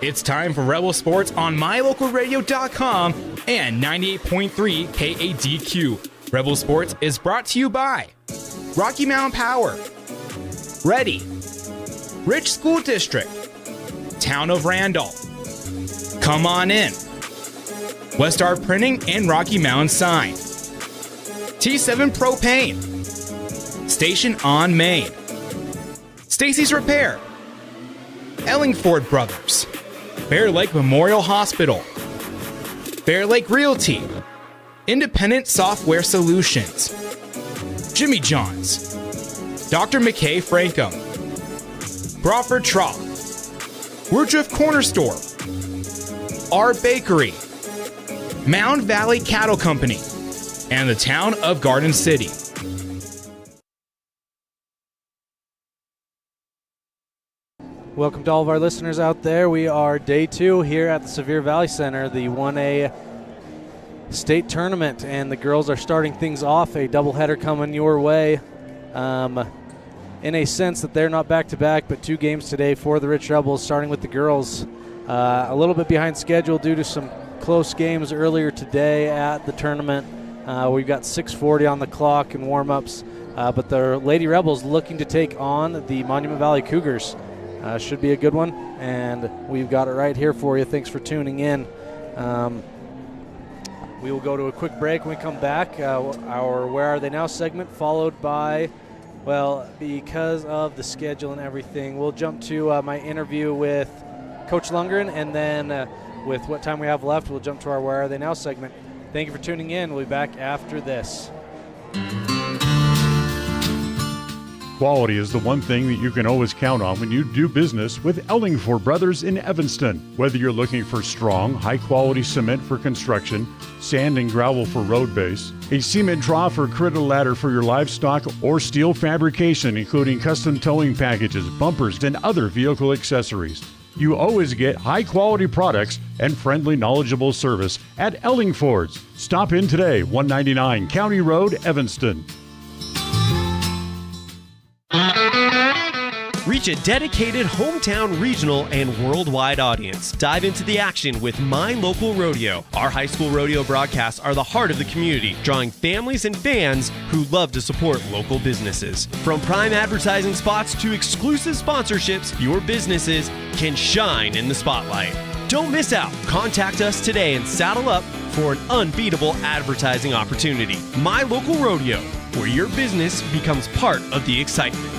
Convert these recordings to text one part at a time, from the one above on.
It's time for Rebel Sports on MyLocalRadio.com and 98.3 KADQ. Rebel Sports is brought to you by Rocky Mountain Power, Ready, Rich School District, Town of Randolph, Come On In, Westart Printing and Rocky Mountain Sign, T7 Propane, Station on Main, Stacy's Repair, Ellingford Brothers, Bear Lake Memorial Hospital, Bear Lake Realty, Independent Software Solutions, Jimmy John's, Dr. McKay Frankum, Crawford Trough, Woodruff Corner Store, Our Bakery, Mound Valley Cattle Company, and the town of Garden City. Welcome to all of our listeners out there. We are day 2 here at the Sevier Valley Center, the 1A state tournament, and the girls are starting things off. A doubleheader coming your way. In a sense that they're not back-to-back, but 2 games today for the Rich Rebels, starting with the girls. A little bit behind schedule due to some close games earlier today at the tournament. We've got 6:40 on the clock in warm-ups, but the Lady Rebels looking to take on the Monument Valley Cougars. Should be a good one, and we've got it right here for you. Thanks for tuning in. We will go to a quick break when we come back. Our Where Are They Now segment, followed by, well, because of the schedule and everything, we'll jump to my interview with Coach Lundgren, and then with what time we have left, we'll jump to our Where Are They Now segment. Thank you for tuning in. We'll be back after this. Quality is the one thing that you can always count on when you do business with Ellingford Brothers in Evanston. Whether you're looking for strong, high-quality cement for construction, sand and gravel for road base, a cement trough or critter ladder for your livestock, or steel fabrication including custom towing packages, bumpers, and other vehicle accessories, you always get high-quality products and friendly, knowledgeable service at Ellingford's. Stop in today, 199 County Road, Evanston. Reach a dedicated hometown, regional, and worldwide audience. Dive into the action with My Local Rodeo. Our high school rodeo broadcasts are the heart of the community, drawing families and fans who love to support local businesses. From prime advertising spots to exclusive sponsorships, your businesses can shine in the spotlight. Don't miss out. Contact us today and saddle up for an unbeatable advertising opportunity. My Local Rodeo, where your business becomes part of the excitement.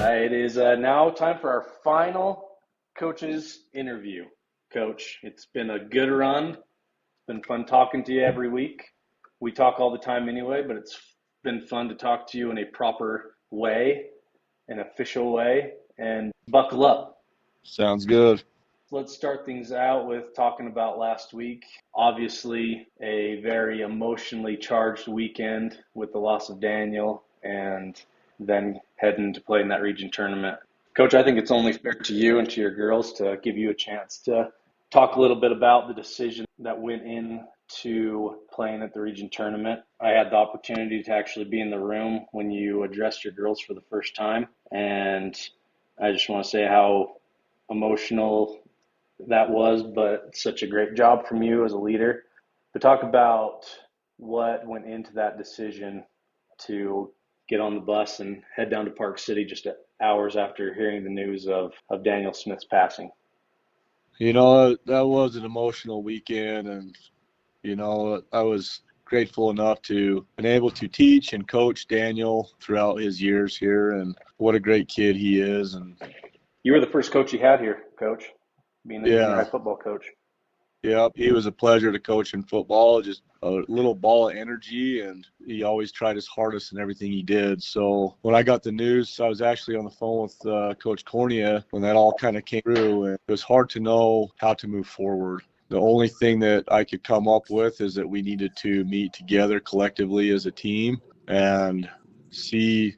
It is now time for our final coaches interview. Coach, it's been a good run. It's been fun talking to you every week. We talk all the time anyway, but it's been fun to talk to you in a proper way, an official way, and buckle up. Sounds good. Let's start things out with talking about last week. Obviously, a very emotionally charged weekend with the loss of Daniel, and then heading to play in that region tournament. Coach, I think it's only fair to you and to your girls to give you a chance to talk a little bit about the decision that went into playing at the region tournament. I had the opportunity to actually be in the room when you addressed your girls for the first time, and I just want to say how emotional that was, but such a great job from you as a leader. But talk about what went into that decision to get on the bus and head down to Park City just hours after hearing the news of Daniel Smith's passing. You know, that was an emotional weekend, and, you know, I was grateful enough to been able to teach and coach Daniel throughout his years here, and what a great kid he is. And you were the first coach he had here, Coach, being the junior high football coach. Yep, he was a pleasure to coach in football, just a little ball of energy, and he always tried his hardest in everything he did. So when I got the news, I was actually on the phone with Coach Cornea when that all kind of came through, and it was hard to know how to move forward. The only thing that I could come up with is that we needed to meet together collectively as a team and see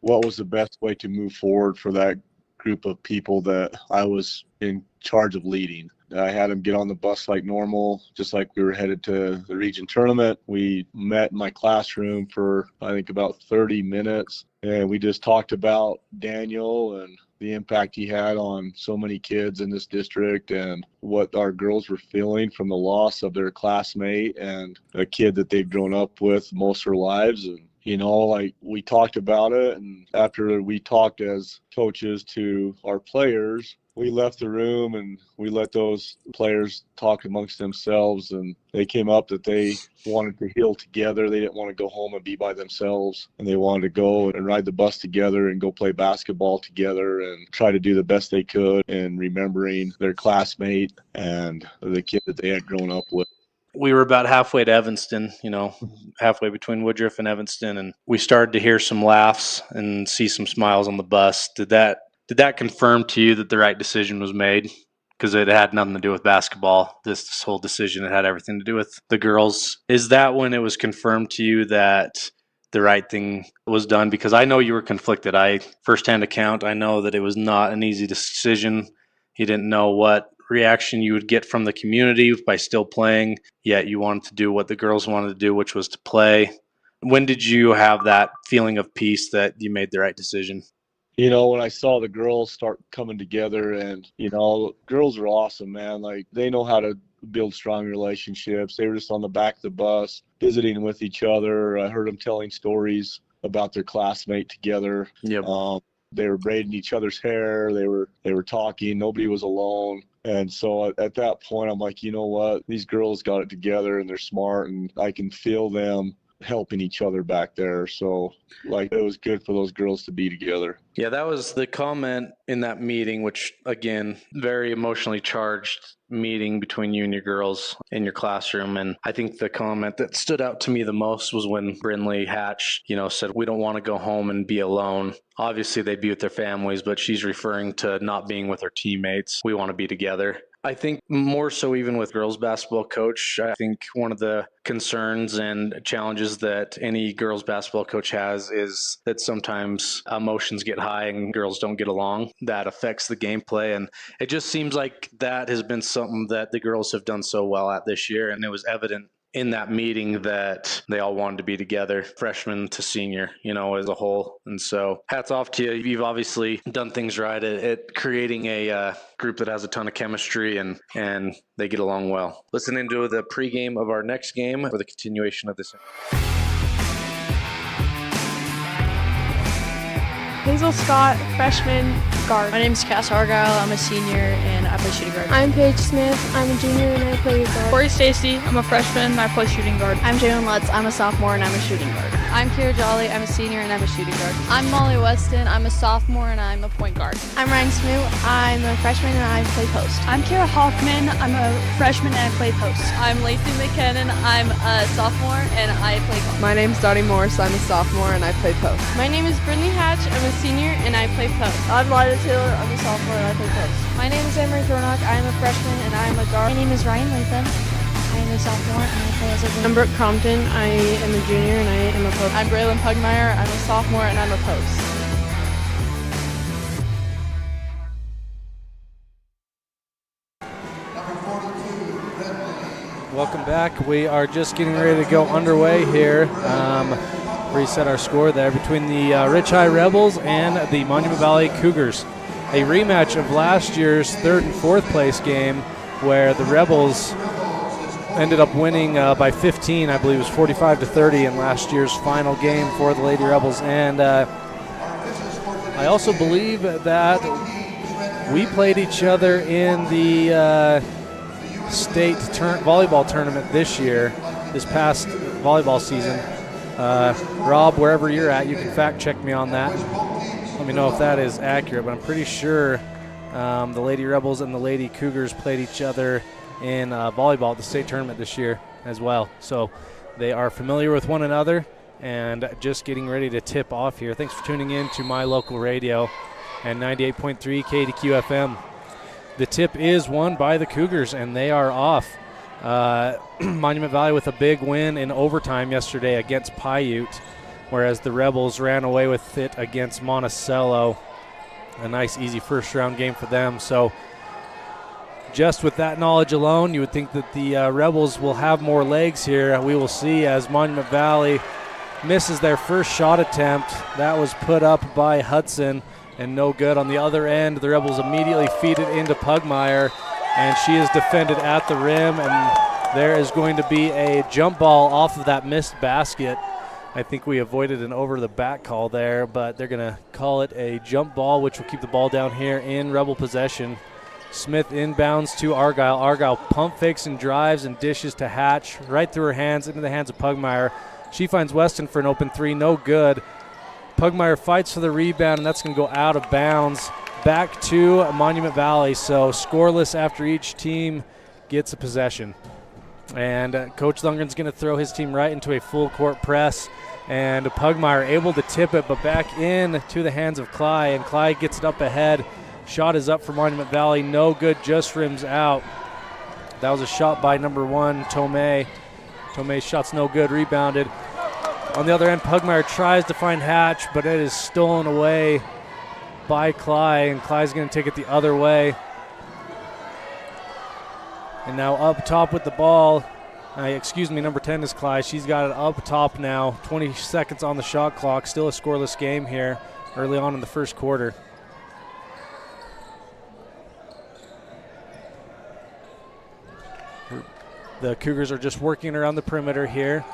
what was the best way to move forward for that group of people that I was in charge of leading. I had him get on the bus like normal, just like we were headed to the region tournament. We met in my classroom for, I think, about 30 minutes, and we just talked about Daniel and the impact he had on so many kids in this district and what our girls were feeling from the loss of their classmate and a kid that they've grown up with most of their lives. And, like we talked about it, and after we talked as coaches to our players, we left the room and we let those players talk amongst themselves, and they came up that they wanted to heal together. They didn't want to go home and be by themselves, and they wanted to go and ride the bus together and go play basketball together and try to do the best they could in remembering their classmate and the kid that they had grown up with. We were about halfway to Evanston, halfway between Woodruff and Evanston, and we started to hear some laughs and see some smiles on the bus. Did that confirm to you that the right decision was made? Because it had nothing to do with basketball. This whole decision, it had everything to do with the girls. Is that when it was confirmed to you that the right thing was done? Because I know you were conflicted. Firsthand account, I know that it was not an easy decision. You didn't know what reaction you would get from the community by still playing, yet you wanted to do what the girls wanted to do, which was to play. When did you have that feeling of peace that you made the right decision? When I saw the girls start coming together, and, girls are awesome, man. Like, they know how to build strong relationships. They were just on the back of the bus visiting with each other. I heard them telling stories about their classmate together. Yep. They were braiding each other's hair. They were talking. Nobody was alone. And so at that point, I'm like, you know what? These girls got it together, and they're smart, and I can feel them helping each other back there. So, it was good for those girls to be together. Yeah, that was the comment in that meeting, which, again, very emotionally charged meeting between you and your girls in your classroom. And I think the comment that stood out to me the most was when Brynlee Hatch, said, we don't want to go home and be alone. Obviously, they'd be with their families, but she's referring to not being with her teammates. We want to be together. I think more so even with girls basketball coach, I think one of the concerns and challenges that any girls basketball coach has is that sometimes emotions get high and girls don't get along. That affects the gameplay. And it just seems like that has been something that the girls have done so well at this year. And it was evident in that meeting that they all wanted to be together, freshman to senior, as a whole. And so hats off to you. You've obviously done things right at creating a group that has a ton of chemistry and they get along well. Listen into the pregame of our next game for the continuation of this. Hazel Scott, freshman, guard. My name is Cass Argyle. I'm a senior and I play shooting guard. I'm Paige Smith. I'm a junior and I play guard. Corey Stacy. I'm a freshman and I play shooting guard. I'm Jalen Lutz. I'm a sophomore and I'm a shooting guard. I'm Kira Jolly. I'm a senior and I'm a shooting guard. I'm Molly Weston. I'm a sophomore and I'm a point guard. I'm Ryan Smoot. I'm a freshman and I play post. I'm Kara Hoffman. I'm a freshman and I play post. I'm Lacey McKinnon. I'm a sophomore and I play guard. My name's Dottie Morris. I'm a sophomore and I play post. My name is Brynlee Hatch. I'm a senior and I play post. I'm Lila Taylor. I'm a sophomore and I play post. My name is Emery Thornock. I am a freshman and I am a guard. My name is Ryan Latham. I am a sophomore and I play as a I'm Brooke Compton. I am a junior and I am a post. I'm Braylon Pugmire. I'm a sophomore and I'm a post. Welcome back. We are just getting ready to go underway here. Reset our score there between the Richfeild Rebels and the Monument Valley Cougars. A rematch of last year's third and fourth place game where the Rebels ended up winning by 15. I believe it was 45-30 in last year's final game for the Lady Rebels. And I also believe that we played each other in the state volleyball tournament this past volleyball season. Rob, wherever you're at, you can fact check me on that. Let me know if that is accurate, but I'm pretty sure the Lady Rebels and the Lady Cougars played each other in volleyball at the state tournament this year as well. So they are familiar with one another and just getting ready to tip off here. Thanks for tuning in to My Local Radio and 98.3 KDQ FM. The tip is won by the Cougars, and they are off. Monument Valley with a big win in overtime yesterday against Paiute, whereas the Rebels ran away with it against Monticello. A nice, easy first-round game for them. So just with that knowledge alone, you would think that the Rebels will have more legs here. We will see as Monument Valley misses their first shot attempt. That was put up by Hudson, and no good. On the other end, the Rebels immediately feed it into Pugmire, and she is defended at the rim, and there is going to be a jump ball off of that missed basket. I think we avoided an over-the-back call there, but they're going to call it a jump ball, which will keep the ball down here in Rebel possession. Smith inbounds to Argyle. Argyle pump fakes and drives and dishes to Hatch right through her hands into the hands of Pugmire. She finds Weston for an open three, no good. Pugmire fights for the rebound, and that's going to go out of bounds back to Monument Valley. So scoreless after each team gets a possession. And Coach Lundgren's going to throw his team right into a full court press. And Pugmire able to tip it, but back in to the hands of Cly, and Cly gets it up ahead. Shot is up for Monument Valley, no good, just rims out. That was a shot by number 1, Tomei. Tomei's shot's no good, rebounded. On the other end, Pugmire tries to find Hatch, but it is stolen away by Cly, and Cly's going to take it the other way. And now up top with the ball. Number 10 is Cly. She's got it up top now. 20 seconds on the shot clock. Still a scoreless game here early on in the first quarter. The Cougars are just working around the perimeter here.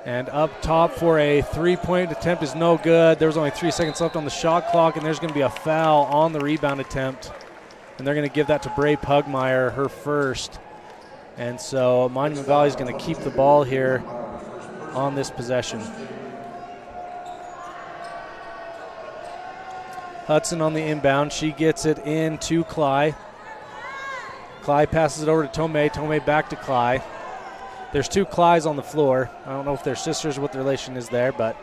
And up top for a three-point attempt is no good. There was only 3 seconds left on the shot clock, and there's going to be a foul on the rebound attempt. And they're going to give that to Bray Pugmire, her first. And so Monument Valley is going to keep the ball here on this possession. Hudson on the inbound. She gets it in to Cly. Cly passes it over to Tomei. Tomei back to Cly. There's 2 Clys on the floor. I don't know if they're sisters, what the relation is there, but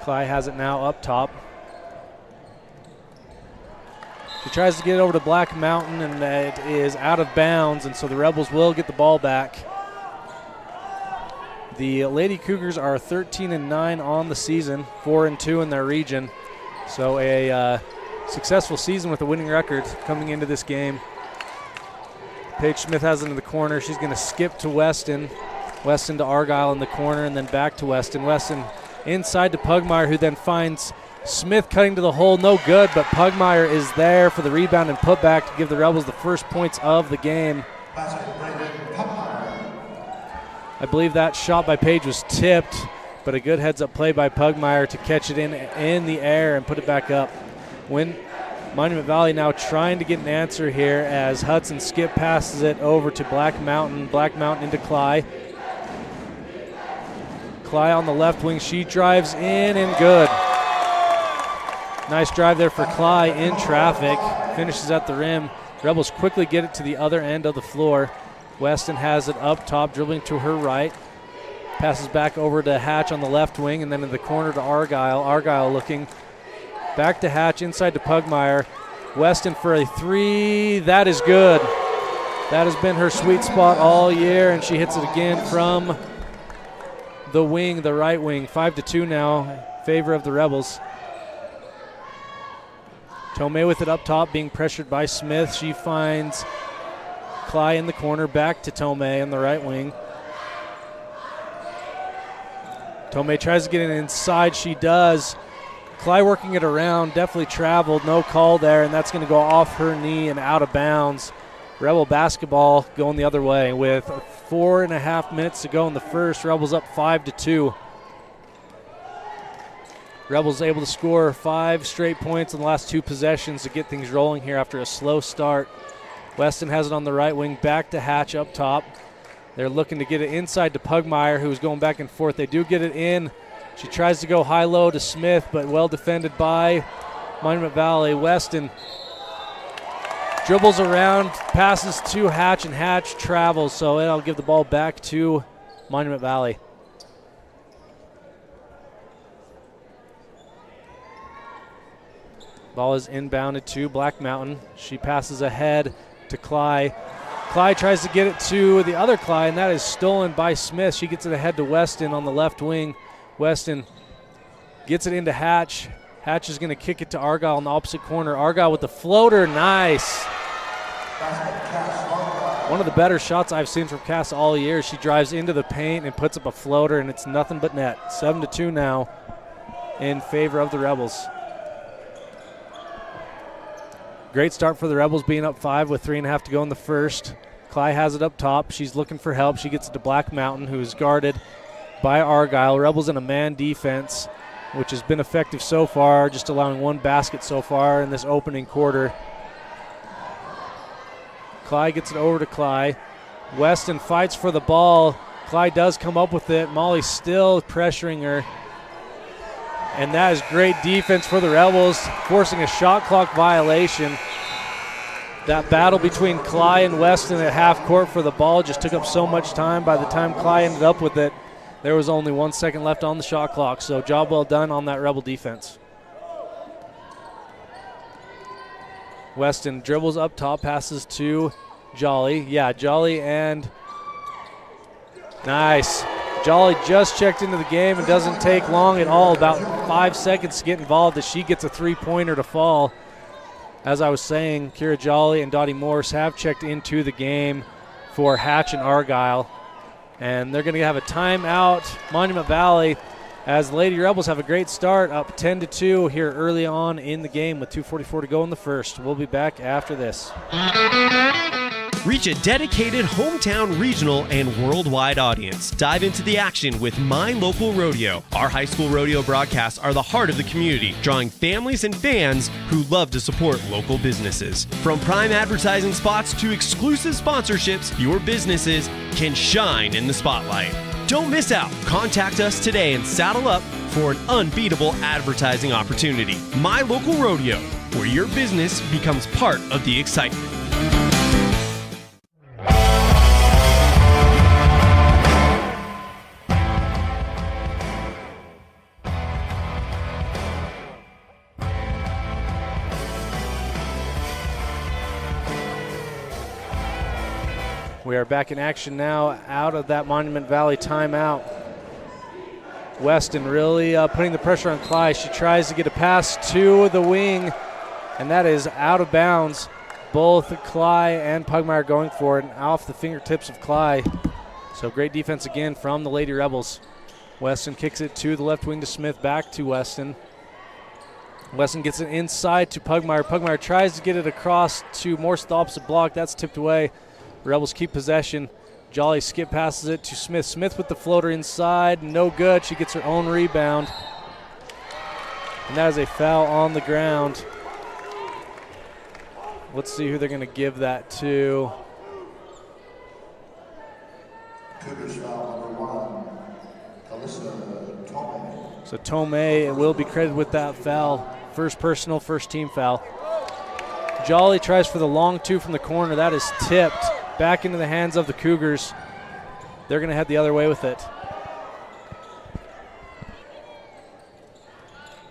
Cly has it now up top. She tries to get it over to Black Mountain, and it is out of bounds, and so the Rebels will get the ball back. The Lady Cougars are 13-9 on the season, 4-2 in their region. So a successful season with a winning record coming into this game. Paige Smith has it in the corner. She's going to skip to Weston. Weston to Argyle in the corner, and then back to Weston. Weston inside to Pugmire, who then finds Smith cutting to the hole, no good, but Pugmire is there for the rebound and putback to give the Rebels the first points of the game. I believe that shot by Paige was tipped, but a good heads-up play by Pugmire to catch it in the air and put it back up. Monument Valley now trying to get an answer here as Hudson skip passes it over to Black Mountain. Black Mountain into Cly. Cly on the left wing. She drives in and good. Nice drive there for Cly in traffic. Finishes at the rim. Rebels quickly get it to the other end of the floor. Weston has it up top, dribbling to her right. Passes back over to Hatch on the left wing, and then in the corner to Argyle. Argyle looking back to Hatch, inside to Pugmire. Weston for a three. That is good. That has been her sweet spot all year, and she hits it again from the wing, the right wing. 5-2 now in favor of the Rebels. Tomei with it up top, being pressured by Smith. She finds Cly in the corner, back to Tomei on the right wing. Tomei tries to get it inside. She does. Cly working it around, definitely traveled, no call there, and that's going to go off her knee and out of bounds. Rebel basketball going the other way with 4.5 minutes to go in the first. Rebels up 5-2. Rebels able to score 5 straight points in the last 2 possessions to get things rolling here after a slow start. Weston has it on the right wing, back to Hatch up top. They're looking to get it inside to Pugmire, who's going back and forth. They do get it in. She tries to go high-low to Smith, but well defended by Monument Valley. Weston dribbles around, passes to Hatch, and Hatch travels, so it'll give the ball back to Monument Valley. Ball is inbounded to Black Mountain. She passes ahead to Cly. Cly tries to get it to the other Cly, and that is stolen by Smith. She gets it ahead to Weston on the left wing. Weston gets it into Hatch. Hatch is going to kick it to Argyle in the opposite corner. Argyle with the floater, nice. One of the better shots I've seen from Cass all year. She drives into the paint and puts up a floater, and it's nothing but net. 7-2 now. in favor of the Rebels. Great start for the Rebels, being up 5 with 3.5 to go in the first. Cly has it up top. She's looking for help. She gets it to Black Mountain, who is guarded by Argyle. Rebels in a man defense, which has been effective so far, just allowing 1 basket so far in this opening quarter. Cly gets it over to Cly. Weston fights for the ball. Cly does come up with it. Molly still pressuring her. And that is great defense for the Rebels, forcing a shot clock violation. That battle between Cly and Weston at half court for the ball just took up so much time. By the time Cly ended up with it, there was only 1 second left on the shot clock. So job well done on that Rebel defense. Weston dribbles up top, passes to Jolly. Yeah, Jolly and nice. Jolly just checked into the game and doesn't take long at all, about 5 seconds to get involved as she gets a 3-pointer to fall. As I was saying, Kira Jolly and Dottie Morse have checked into the game for Hatch and Argyle. And they're going to have a timeout, Monument Valley, as the Lady Rebels have a great start, up 10-2 here early on in the game with 2:44 to go in the first. We'll be back after this. Reach a dedicated hometown, regional, and worldwide audience. Dive into the action with My Local Rodeo. Our high school rodeo broadcasts are the heart of the community, drawing families and fans who love to support local businesses. From prime advertising spots to exclusive sponsorships, your businesses can shine in the spotlight. Don't miss out. Contact us today and saddle up for an unbeatable advertising opportunity. My Local Rodeo, where your business becomes part of the excitement. We are back in action now out of that Monument Valley timeout. Weston really putting the pressure on Cly. She tries to get a pass to the wing, and that is out of bounds. Both Cly and Pugmire going for it, and off the fingertips of Cly. So great defense again from the Lady Rebels. Weston kicks it to the left wing to Smith, back to Weston. Weston gets it inside to Pugmire. Pugmire tries to get it across to Morse, the opposite block. That's tipped away. Rebels keep possession. Jolly skip passes it to Smith. Smith with the floater inside. No good. She gets her own rebound. And that is a foul on the ground. Let's see who they're going to give that to. So Tomei will be credited with that foul. First personal, first team foul. Jolly tries for the long 2 from the corner. That is tipped back into the hands of the Cougars. They're going to head the other way with it.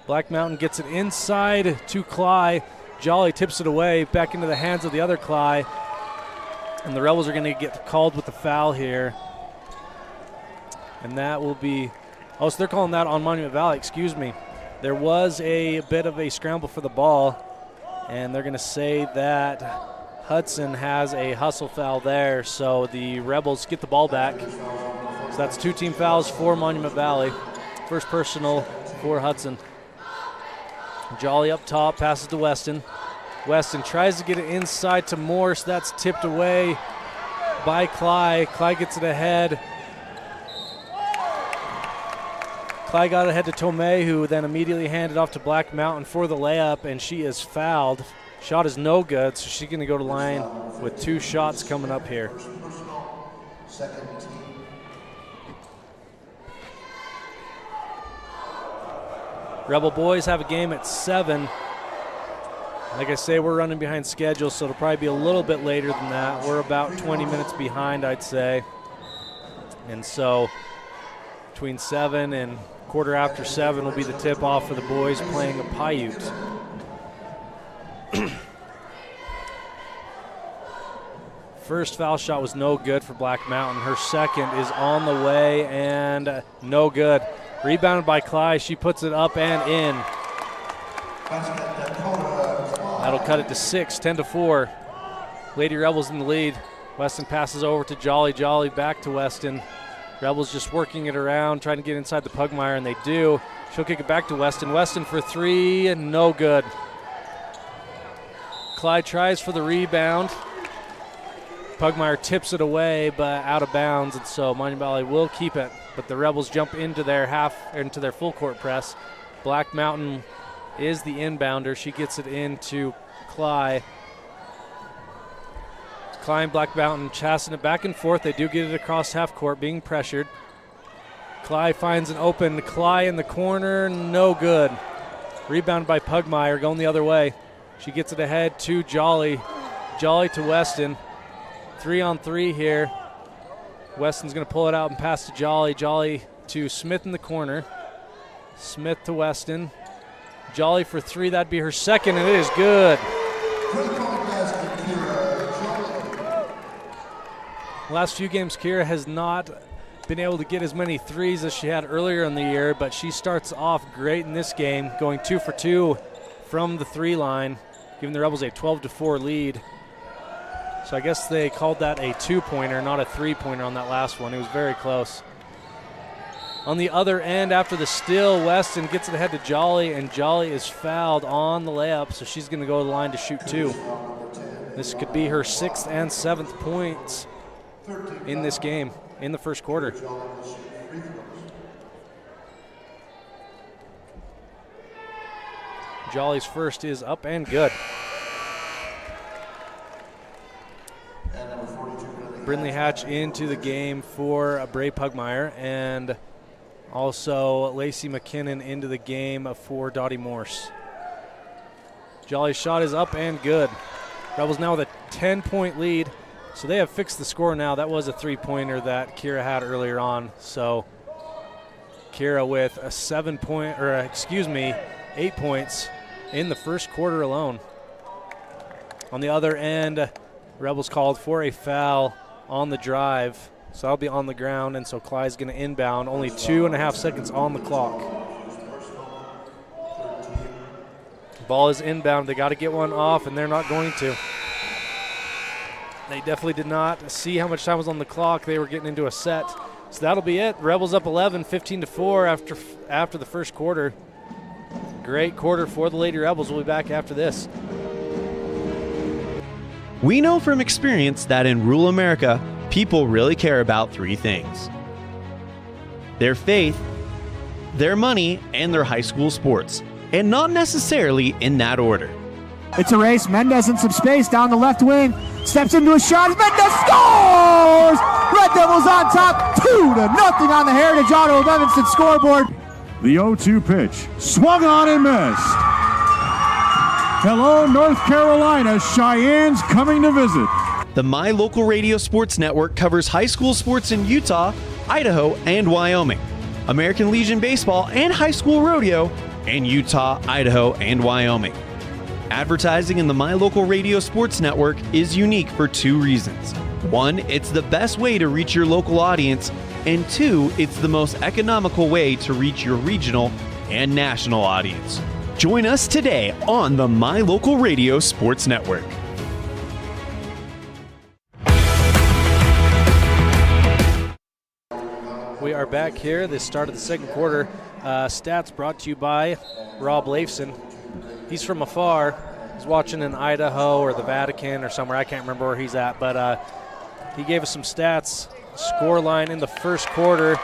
Black Mountain gets it inside to Cly. Jolly tips it away back into the hands of the other Cly. And the Rebels are going to get called with the foul here. And that will be, oh, so they're calling that on Monument Valley, excuse me. There was a bit of a scramble for the ball, and they're going to say that Hudson has a hustle foul there, so the Rebels get the ball back. So that's 2 team fouls for Monument Valley. First personal for Hudson. Jolly up top, passes to Weston. Weston tries to get it inside to Morse. That's tipped away by Cly. Cly gets it ahead. Cly got ahead to Tomei, who then immediately handed off to Black Mountain for the layup, and she is fouled. Shot is no good, so she's going to go to line with 2 shots coming up here. Rebel boys have a game at 7. Like I say, we're running behind schedule, so it'll probably be a little bit later than that. We're about 20 minutes behind, I'd say. And so between 7 and quarter after 7 will be the tip-off for the boys playing a Paiute. First foul shot was no good for Black Mountain. Her second is on the way and no good. Rebounded by Cly. She puts it up and in. That'll cut it to 6, 10-4. Lady Rebels in the lead. Weston passes over to Jolly. Jolly back to Weston. Rebels just working it around, trying to get inside the Pugmire, and they do. She'll kick it back to Weston. Weston for three, and no good. Clyde tries for the rebound. Pugmire tips it away, but out of bounds, and so Miami Valley will keep it. But the Rebels jump into their full court press. Black Mountain is the inbounder. She gets it into Clyde. Clyde and Black Mountain chasing it back and forth. They do get it across half court, being pressured. Clyde finds an open Clyde in the corner, no good. Rebound by Pugmire, going the other way. She gets it ahead to Jolly. Jolly to Weston. 3-on-3 here. Weston's going to pull it out and pass to Jolly. Jolly to Smith in the corner. Smith to Weston. Jolly for three, that'd be her second, and it is good. Last few games, Kira has not been able to get as many threes as she had earlier in the year, but she starts off great in this game, going 2 for 2 from the three line, giving the Rebels a 12-4 lead. So I guess they called that a two-pointer, not a three-pointer on that last one. It was very close. On the other end, after the steal, Weston gets it ahead to Jolly, and Jolly is fouled on the layup, so she's going to go to the line to shoot two. This could be her 6th and 7th points in this game, in the first quarter. Jolly's first is up and good. Brindley Hatch into the game for Bray Pugmire, and also Lacey McKinnon into the game for Dottie Morse. Jolly's shot is up and good. Rebels now with a 10-point lead, so they have fixed the score now. That was a three-pointer that Kira had earlier on, so Kira with a 8 points in the first quarter alone. On the other end, Rebels called for a foul on the drive, so that'll be on the ground, and so Clyde's going to inbound. Only 2.5 seconds on the clock. Ball is inbound. They got to get one off, and they're not going to. They definitely did not see how much time was on the clock. They were getting into a set. So that'll be it. Rebels up 11, 15-4 after the first quarter. Great quarter for the Lady Rebels. We'll be back after this. We know from experience that in rural America, people really care about three things: their faith, their money, and their high school sports, and not necessarily in that order. It's a race. Mendez in some space down the left wing. Steps into a shot. Mendez scores! Red Devils on top, 2-0 on the Heritage Auto of Evanston scoreboard. The 0-2 pitch, swung on and missed. Hello, North Carolina. Cheyenne's coming to visit. The My Local Radio Sports Network covers high school sports in Utah, Idaho, and Wyoming. American Legion Baseball and high school rodeo in Utah, Idaho, and Wyoming. Advertising in the My Local Radio Sports Network is unique for two reasons. One, it's the best way to reach your local audience, and two, it's the most economical way to reach your regional and national audience. Join us today on the My Local Radio Sports Network. We are back here, the start of the second quarter. Stats brought to you by Rob Leifson. He's from afar. He's watching in Idaho or the Vatican or somewhere. I can't remember where he's at, but he gave us some stats. Score line in the first quarter: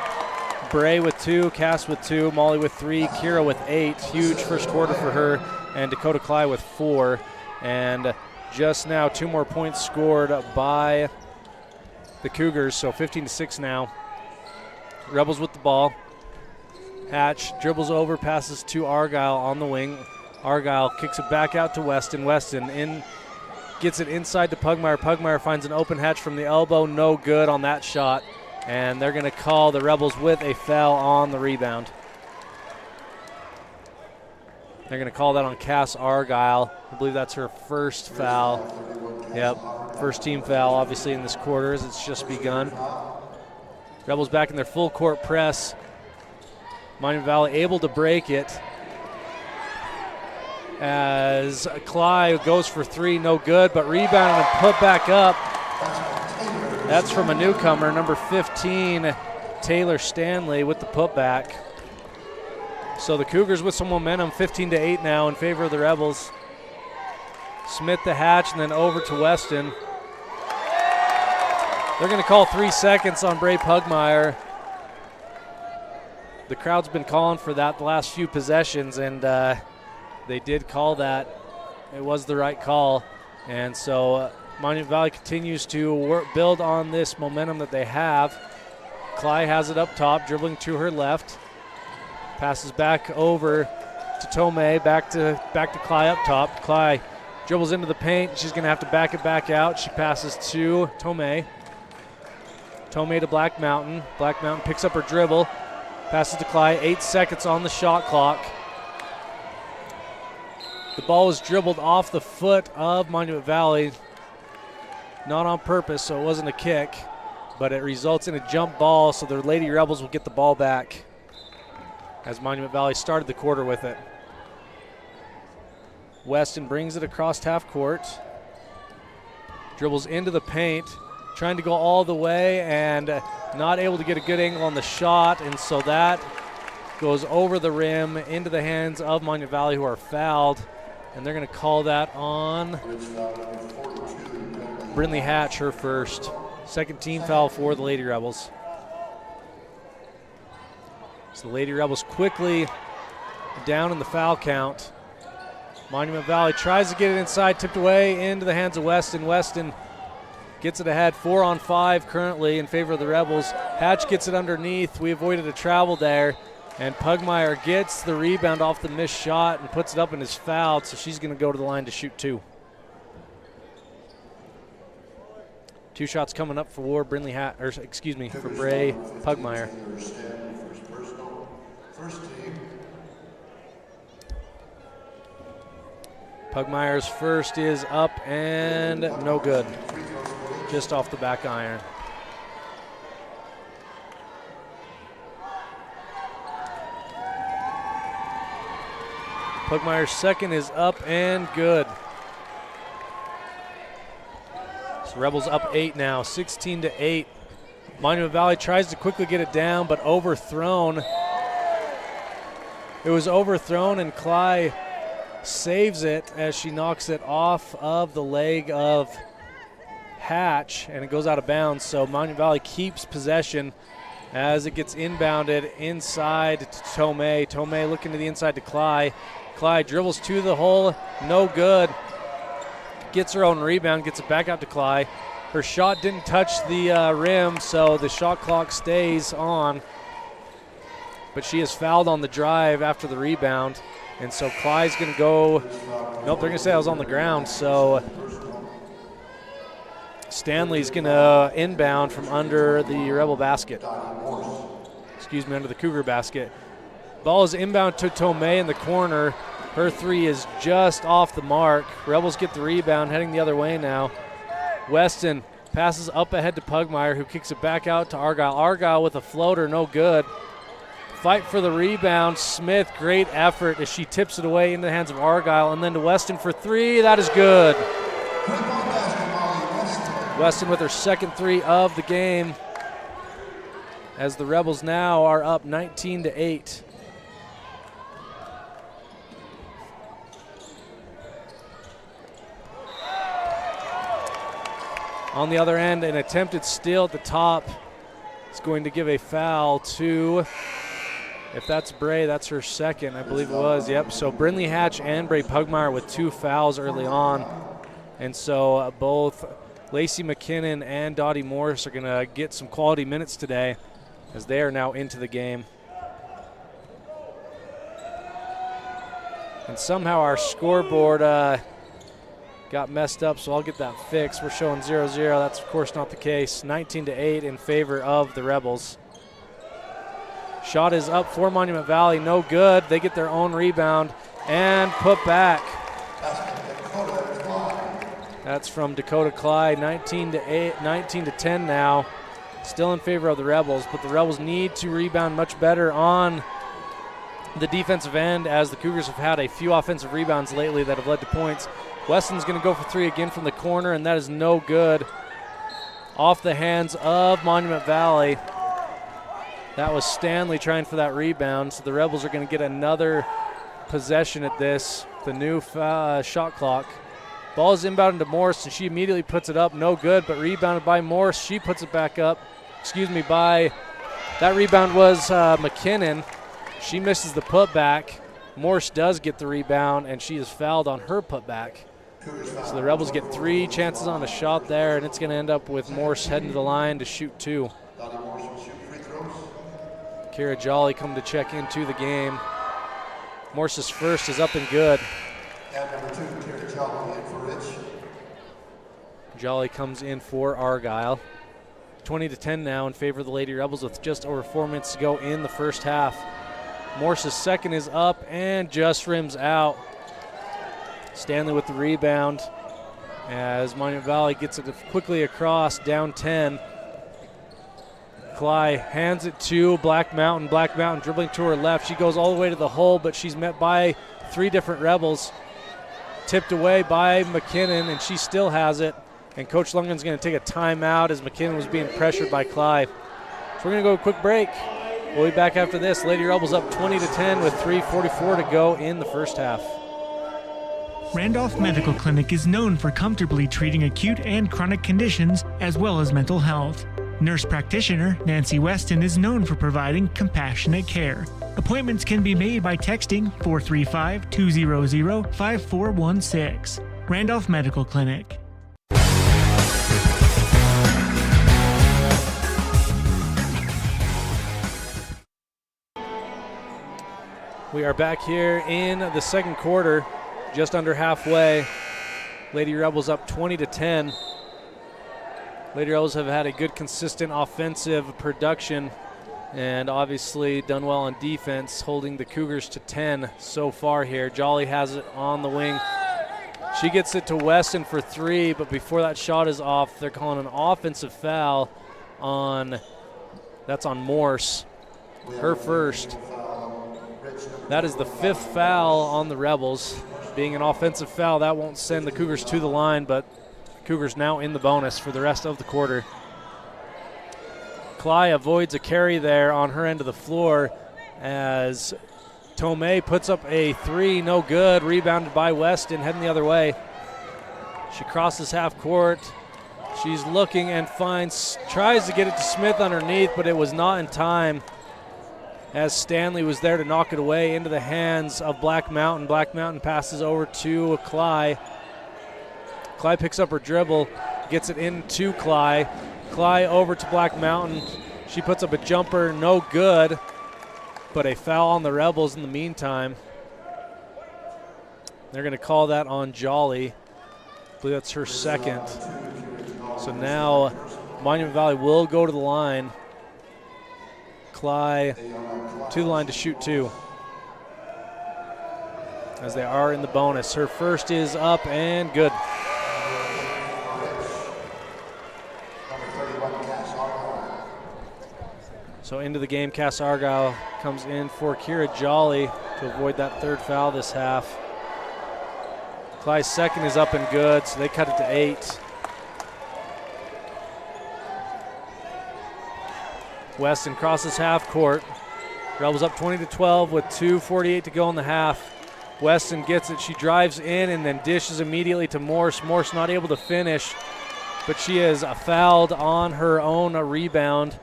Bray with 2, Cass with 2, Molly with 3, Kira with 8. Huge first quarter for her, and Dakota Clyde with 4. And just now 2 more points scored by the Cougars, so 15-6 now. Rebels with the ball. Hatch dribbles over, passes to Argyle on the wing. Argyle kicks it back out to Weston. Weston gets it inside to Pugmire. Pugmire finds an open Hatch from the elbow. No good on that shot. And they're going to call the Rebels with a foul on the rebound. They're going to call that on Cass Argyle. I believe that's her first foul. Yep, first team foul, obviously, in this quarter as it's just begun. Rebels back in their full court press. Miami Valley able to break it as Clyde goes for 3, no good, but rebound and put back up. That's from a newcomer, number 15, Taylor Stanley, with the putback. So the Cougars with some momentum, 15-8 now in favor of the Rebels. Smith to Hatch and then over to Weston. They're going to call 3 seconds on Bray Pugmire. The crowd's been calling for that the last few possessions, and they did call that. It was the right call. And so Monument Valley continues to build on this momentum that they have. Cly has it up top, dribbling to her left. Passes back over to Tomei, back to Cly up top. Cly dribbles into the paint. She's going to have to back it back out. She passes to Tomei. Tomei to Black Mountain. Black Mountain picks up her dribble. Passes to Cly. 8 seconds on the shot clock. The ball was dribbled off the foot of Monument Valley. Not on purpose, so it wasn't a kick, but it results in a jump ball, so the Lady Rebels will get the ball back as Monument Valley started the quarter with it. Weston brings it across half court. Dribbles into the paint, trying to go all the way and not able to get a good angle on the shot, and so that goes over the rim into the hands of Monument Valley, who are fouled, and they're going to call that on Brindley Hatch, her first. Second team foul for the Lady Rebels. So the Lady Rebels quickly down in the foul count. Monument Valley tries to get it inside, tipped away into the hands of Weston. Weston gets it ahead, 4-on-5 currently in favor of the Rebels. Hatch gets it underneath. We avoided a travel there, and Pugmire gets the rebound off the missed shot and puts it up and is fouled, so she's going to go to the line to shoot 2. 2 shots coming up for for Bray Pugmire. Pugmire's first is up and no good. Just off the back iron. Pugmire's second is up and good. So Rebels up 8 now, 16-8. Monument Valley tries to quickly get it down, but overthrown. It was overthrown, and Cly saves it as she knocks it off of the leg of Hatch, and it goes out of bounds. So Monument Valley keeps possession as it gets inbounded inside to Tomei. Tomei looking to the inside to Cly. Cly dribbles to the hole, no good. Gets her own rebound, gets it back out to Cly. Her shot didn't touch the rim, so the shot clock stays on. But she is fouled on the drive after the rebound. And so Cly's going to go, nope, they're going to say I was on the ground. So Stanley's going to inbound from under the Rebel basket. Under the Cougar basket. Ball is inbound to Tomei in the corner. Her 3 is just off the mark. Rebels get the rebound, heading the other way now. Weston passes up ahead to Pugmire, who kicks it back out to Argyle. Argyle with a floater, no good. Fight for the rebound. Smith, great effort as she tips it away into the hands of Argyle, and then to Weston for 3. That is good. Weston with her second 3 of the game, as the Rebels now are up 19-8. On the other end, an attempted steal at the top is going to give a foul to, if that's Bray, that's her second, I believe it was. Yep, so Brindley Hatch and Bray Pugmire with 2 fouls early on. And so both Lacey McKinnon and Dottie Morris are going to get some quality minutes today, as they are now into the game. And somehow our scoreboard got messed up, so I'll get that fixed. We're showing 0-0. That's, of course, not the case. 19-8 in favor of the Rebels. Shot is up for Monument Valley. No good. They get their own rebound and put back. That's from Dakota Clyde. 19-10 now. Still in favor of the Rebels, but the Rebels need to rebound much better on the defensive end, as the Cougars have had a few offensive rebounds lately that have led to points. Weston's going to go for 3 again from the corner, and that is no good. Off the hands of Monument Valley. That was Stanley trying for that rebound, so the Rebels are going to get another possession at this, the new shot clock. Ball is inbounded to Morse, and she immediately puts it up. No good, but rebounded by Morse. She puts it back up. That rebound was McKinnon. She misses the putback. Morse does get the rebound, and she is fouled on her putback. So the Rebels get 3 chances on a shot there, and it's going to end up with Morse heading to the line to shoot 2. Kira Jolly come to check into the game. Morse's first is up and good. And number 2, Kira Jolly in for Rich. Jolly comes in for Argyle. 20-10 now in favor of the Lady Rebels with just over 4 minutes to go in the first half. Morse's second is up and just rims out. Stanley with the rebound as Monument Valley gets it quickly across, down 10. Cly hands it to Black Mountain. Black Mountain dribbling to her left. She goes all the way to the hole, but she's met by 3 different Rebels. Tipped away by McKinnon, and she still has it. And Coach Lundgren's going to take a timeout as McKinnon was being pressured by Cly. So we're going to go a quick break. We'll be back after this. Lady Rebels up 20-10 with 3:44 to go in the first half. Randolph Medical Clinic is known for comfortably treating acute and chronic conditions as well as mental health. Nurse practitioner Nancy Weston is known for providing compassionate care. Appointments can be made by texting 435-200-5416. Randolph Medical Clinic. We are back here in the second quarter, just under halfway. Lady Rebels up 20-10. Lady Rebels have had a good, consistent offensive production and obviously done well on defense, holding the Cougars to 10 so far here. Jolly has it on the wing. She gets it to Weston for 3, but before that shot is off, they're calling an offensive foul on Morse, her first. That is the 5th foul on the Rebels. Being an offensive foul, that won't send the Cougars to the line, but Cougars now in the bonus for the rest of the quarter. Cly avoids a carry there on her end of the floor as Tomei puts up a 3, no good, rebounded by Weston, heading the other way. She crosses half court. She's looking and tries to get it to Smith underneath, but it was not in time as Stanley was there to knock it away into the hands of Black Mountain. Black Mountain passes over to Cly. Cly picks up her dribble, gets it into Cly. Cly over to Black Mountain. She puts up a jumper, no good, but a foul on the Rebels in the meantime. They're going to call that on Jolly. I believe that's her second. So now Monument Valley will go to the line. Cly to the line to shoot 2 as they are in the bonus. Her first is up and good. So into the game, Cass Argyle comes in for Kira Jolly to avoid that 3rd foul this half. Cly's second is up and good, so they cut it to 8. Weston crosses half court. Rebels up 20-12 with 2:48 to go in the half. Weston gets it. She drives in and then dishes immediately to Morse. Morse not able to finish, but she is fouled on her own rebound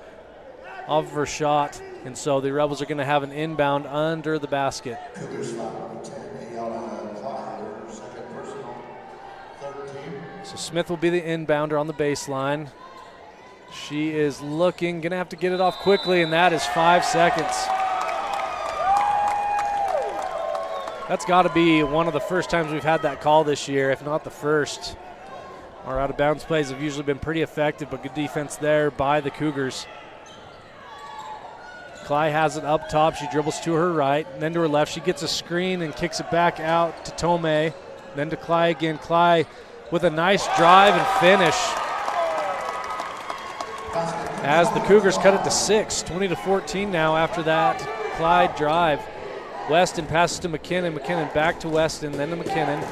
off of her shot. And so the Rebels are going to have an inbound under the basket. So Smith will be the inbounder on the baseline. She is looking, going to have to get it off quickly, and that is 5 seconds. That's got to be one of the first times we've had that call this year, if not the first. Our out-of-bounds plays have usually been pretty effective, but good defense there by the Cougars. Cly has it up top. She dribbles to her right, and then to her left. She gets a screen and kicks it back out to Tomei. Then to Cly again. Cly with a nice drive and finish. As the Cougars cut it to 6, 20-14 now after that Clyde drive. Weston passes to McKinnon. McKinnon back to Weston, then to McKinnon.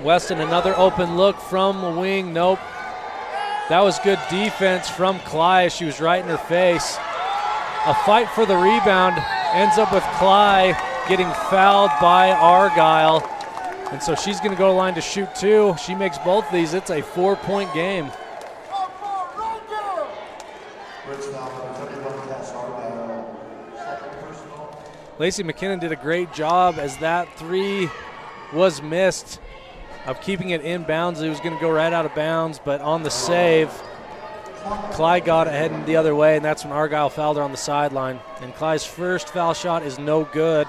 Weston, another open look from the wing. Nope. That was good defense from Cly. She was right in her face. A fight for the rebound ends up with Cly getting fouled by Argyle. And so she's going to go to the line to shoot 2. She makes both of these. It's a 4-point game. Lacey McKinnon did a great job as that 3 was missed of keeping it in bounds. It was going to go right out of bounds, but on the save, Clyde got it heading the other way, and that's when Argyle fouled her on the sideline. And Clyde's first foul shot is no good.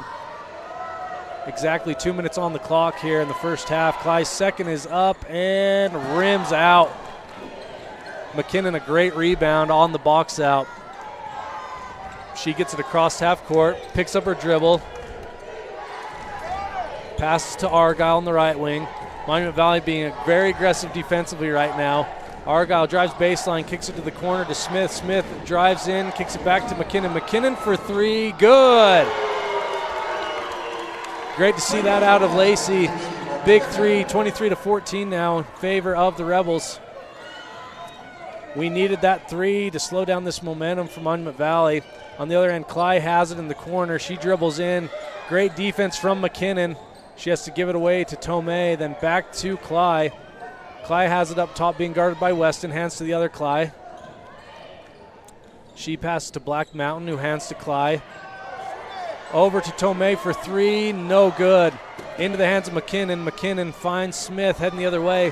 Exactly 2 minutes on the clock here in the first half. Clyde's second is up and rims out. McKinnon a great rebound on the box out. She gets it across half court, picks up her dribble, passes to Argyle on the right wing. Monument Valley being very aggressive defensively right now. Argyle drives baseline, kicks it to the corner to Smith. Smith drives in, kicks it back to McKinnon. McKinnon for 3, good. Great to see that out of Lacey. Big 3, 23-14 now in favor of the Rebels. We needed that 3 to slow down this momentum for Monument Valley. On the other end, Cly has it in the corner. She dribbles in. Great defense from McKinnon. She has to give it away to Tomei, then back to Cly. Cly has it up top, being guarded by Weston. Hands to the other Cly. She passes to Black Mountain, who hands to Cly. Over to Tomei for 3, no good. Into the hands of McKinnon. McKinnon finds Smith, heading the other way.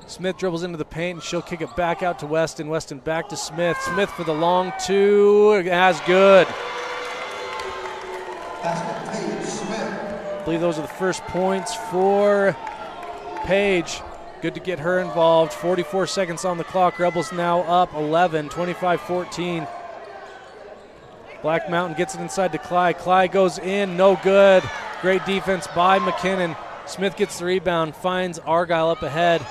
Smith dribbles into the paint, and she'll kick it back out to Weston. Weston back to Smith. Smith for the long 2, as good. I believe those are the first points for Paige. Good to get her involved. 44 seconds on the clock. Rebels now up 11, 25-14. Black Mountain gets it inside to Cly. Cly goes in, no good. Great defense by McKinnon. Smith gets the rebound, finds Argyle up ahead.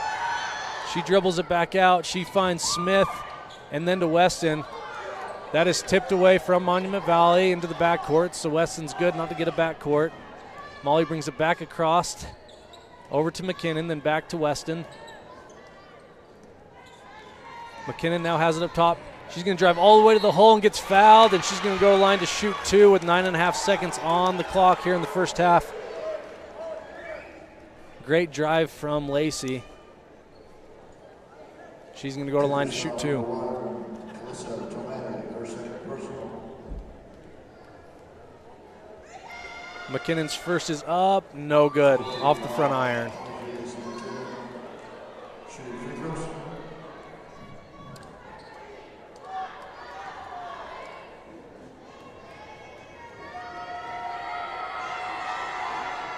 She dribbles it back out. She finds Smith and then to Weston. That is tipped away from Monument Valley into the backcourt, so Weston's good not to get a backcourt. Molly brings it back across over to McKinnon, then back to Weston. McKinnon now has it up top. She's going to drive all the way to the hole and gets fouled, and she's going to go to the line to shoot 2 with 9.5 seconds on the clock here in the first half. Great drive from Lacey. She's going to go to the line to shoot 2. McKinnon's first is up, no good, off the front iron.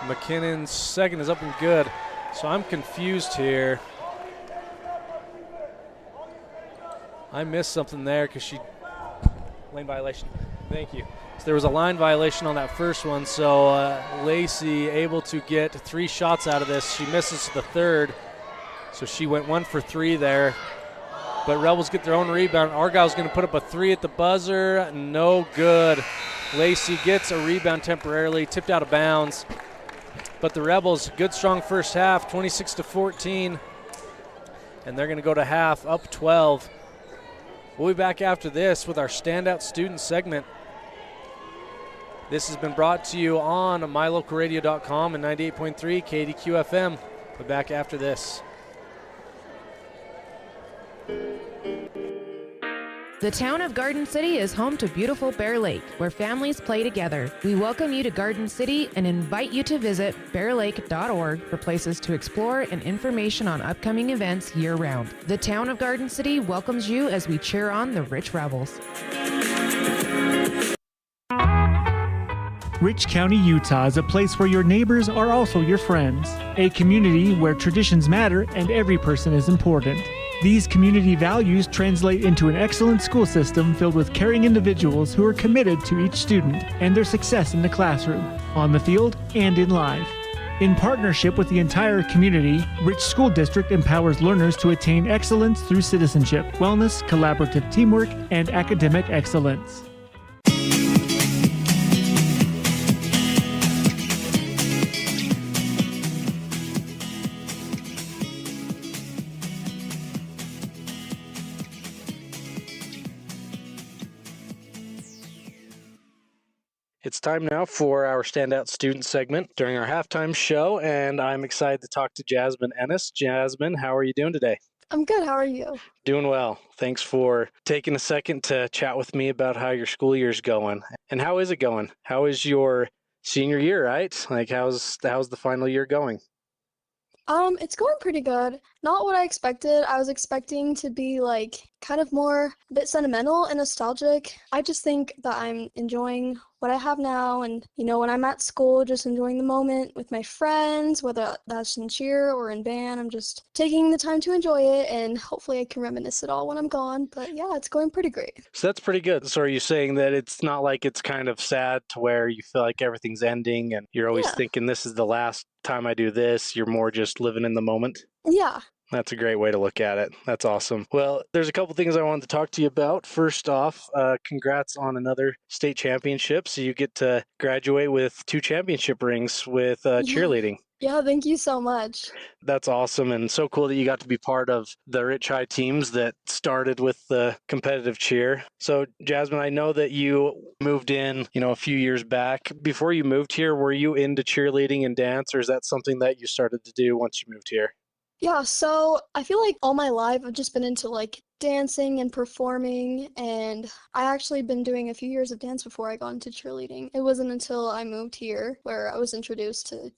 McKinnon's second is up and good, so I'm confused here. I missed something there because she, lane violation, thank you. So there was a line violation on that first one, so Lacey able to get 3 shots out of this. She misses the third, so she went 1 for 3 there. But Rebels get their own rebound. Argyle's going to put up a 3 at the buzzer, no good. Lacey gets a rebound temporarily, tipped out of bounds. But the Rebels, good strong first half, 26-14, and they're going to go to half up 12. We'll be back after this with our Standout Student segment. This has been brought to you on mylocalradio.com and 98.3 KDQ FM. We'll be back after this. The town of Garden City is home to beautiful Bear Lake, where families play together. We welcome you to Garden City and invite you to visit bearlake.org for places to explore and information on upcoming events year-round. The town of Garden City welcomes you as we cheer on the Rich Rebels. Rich County, Utah is a place where your neighbors are also your friends. A community where traditions matter and every person is important. These community values translate into an excellent school system filled with caring individuals who are committed to each student and their success in the classroom, on the field, and in life. In partnership with the entire community, Rich School District empowers learners to attain excellence through citizenship, wellness, collaborative teamwork, and academic excellence. It's time now for our Standout Student segment during our halftime show, and I'm excited to talk to Jasmine Ennis. Jasmine, how are you doing today? I'm good. How are you? Doing well. Thanks for taking a second to chat with me about how your school year's going. And how is it going? How is your senior year, right? Like, how's the final year going? It's going pretty good. Not what I expected. I was expecting to be kind of more a bit sentimental and nostalgic. I just think that I'm enjoying what I have now, and when I'm at school, just enjoying the moment with my friends, whether that's in cheer or in band. I'm just taking the time to enjoy it, and hopefully I can reminisce it all when I'm gone. But yeah, it's going pretty great. So that's pretty good. So are you saying that it's not like it's kind of sad to where you feel like everything's ending and you're always thinking this is the last time I do this? You're more just living in the moment? Yeah. That's a great way to look at it. That's awesome. Well, there's a couple things I wanted to talk to you about. First off, congrats on another state championship. So you get to graduate with 2 championship rings with cheerleading. Yeah, thank you so much. That's awesome, and so cool that you got to be part of the Richfeild teams that started with the competitive cheer. So, Jasmine, I know that you moved in, a few years back. Before you moved here, were you into cheerleading and dance, or is that something that you started to do once you moved here? Yeah, so I feel like all my life I've just been into dancing and performing, and I actually been doing a few years of dance before I got into cheerleading. It wasn't until I moved here where I was introduced to,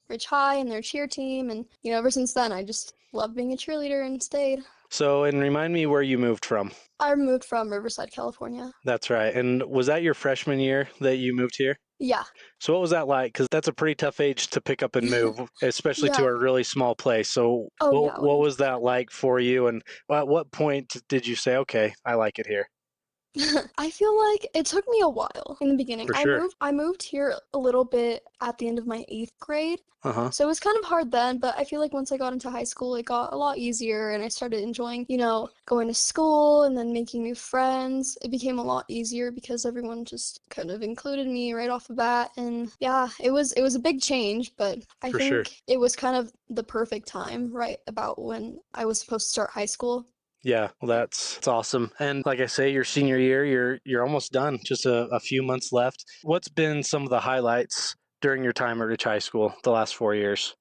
Rich High and their cheer team, and, ever since then I just loved being a cheerleader and stayed. So, and remind me where you moved from. I moved from Riverside, California. That's right. And was that your freshman year that you moved here? Yeah. So what was that like? Because that's a pretty tough age to pick up and move, especially to a really small place. So what was that like for you? And at what point did you say, okay, I like it here? I feel like it took me a while in the beginning. For sure. I moved here a little bit at the end of my 8th grade. So it was kind of hard then, but I feel like once I got into high school, it got a lot easier, and I started enjoying, going to school and then making new friends. It became a lot easier because everyone just kind of included me right off the bat. And yeah, it was a big change, but I think it was kind of the perfect time, right about when I was supposed to start high school. Yeah, well, that's awesome. And like I say, your senior year, you're almost done. Just a few months left. What's been some of the highlights during your time at Rich High School the last 4 years?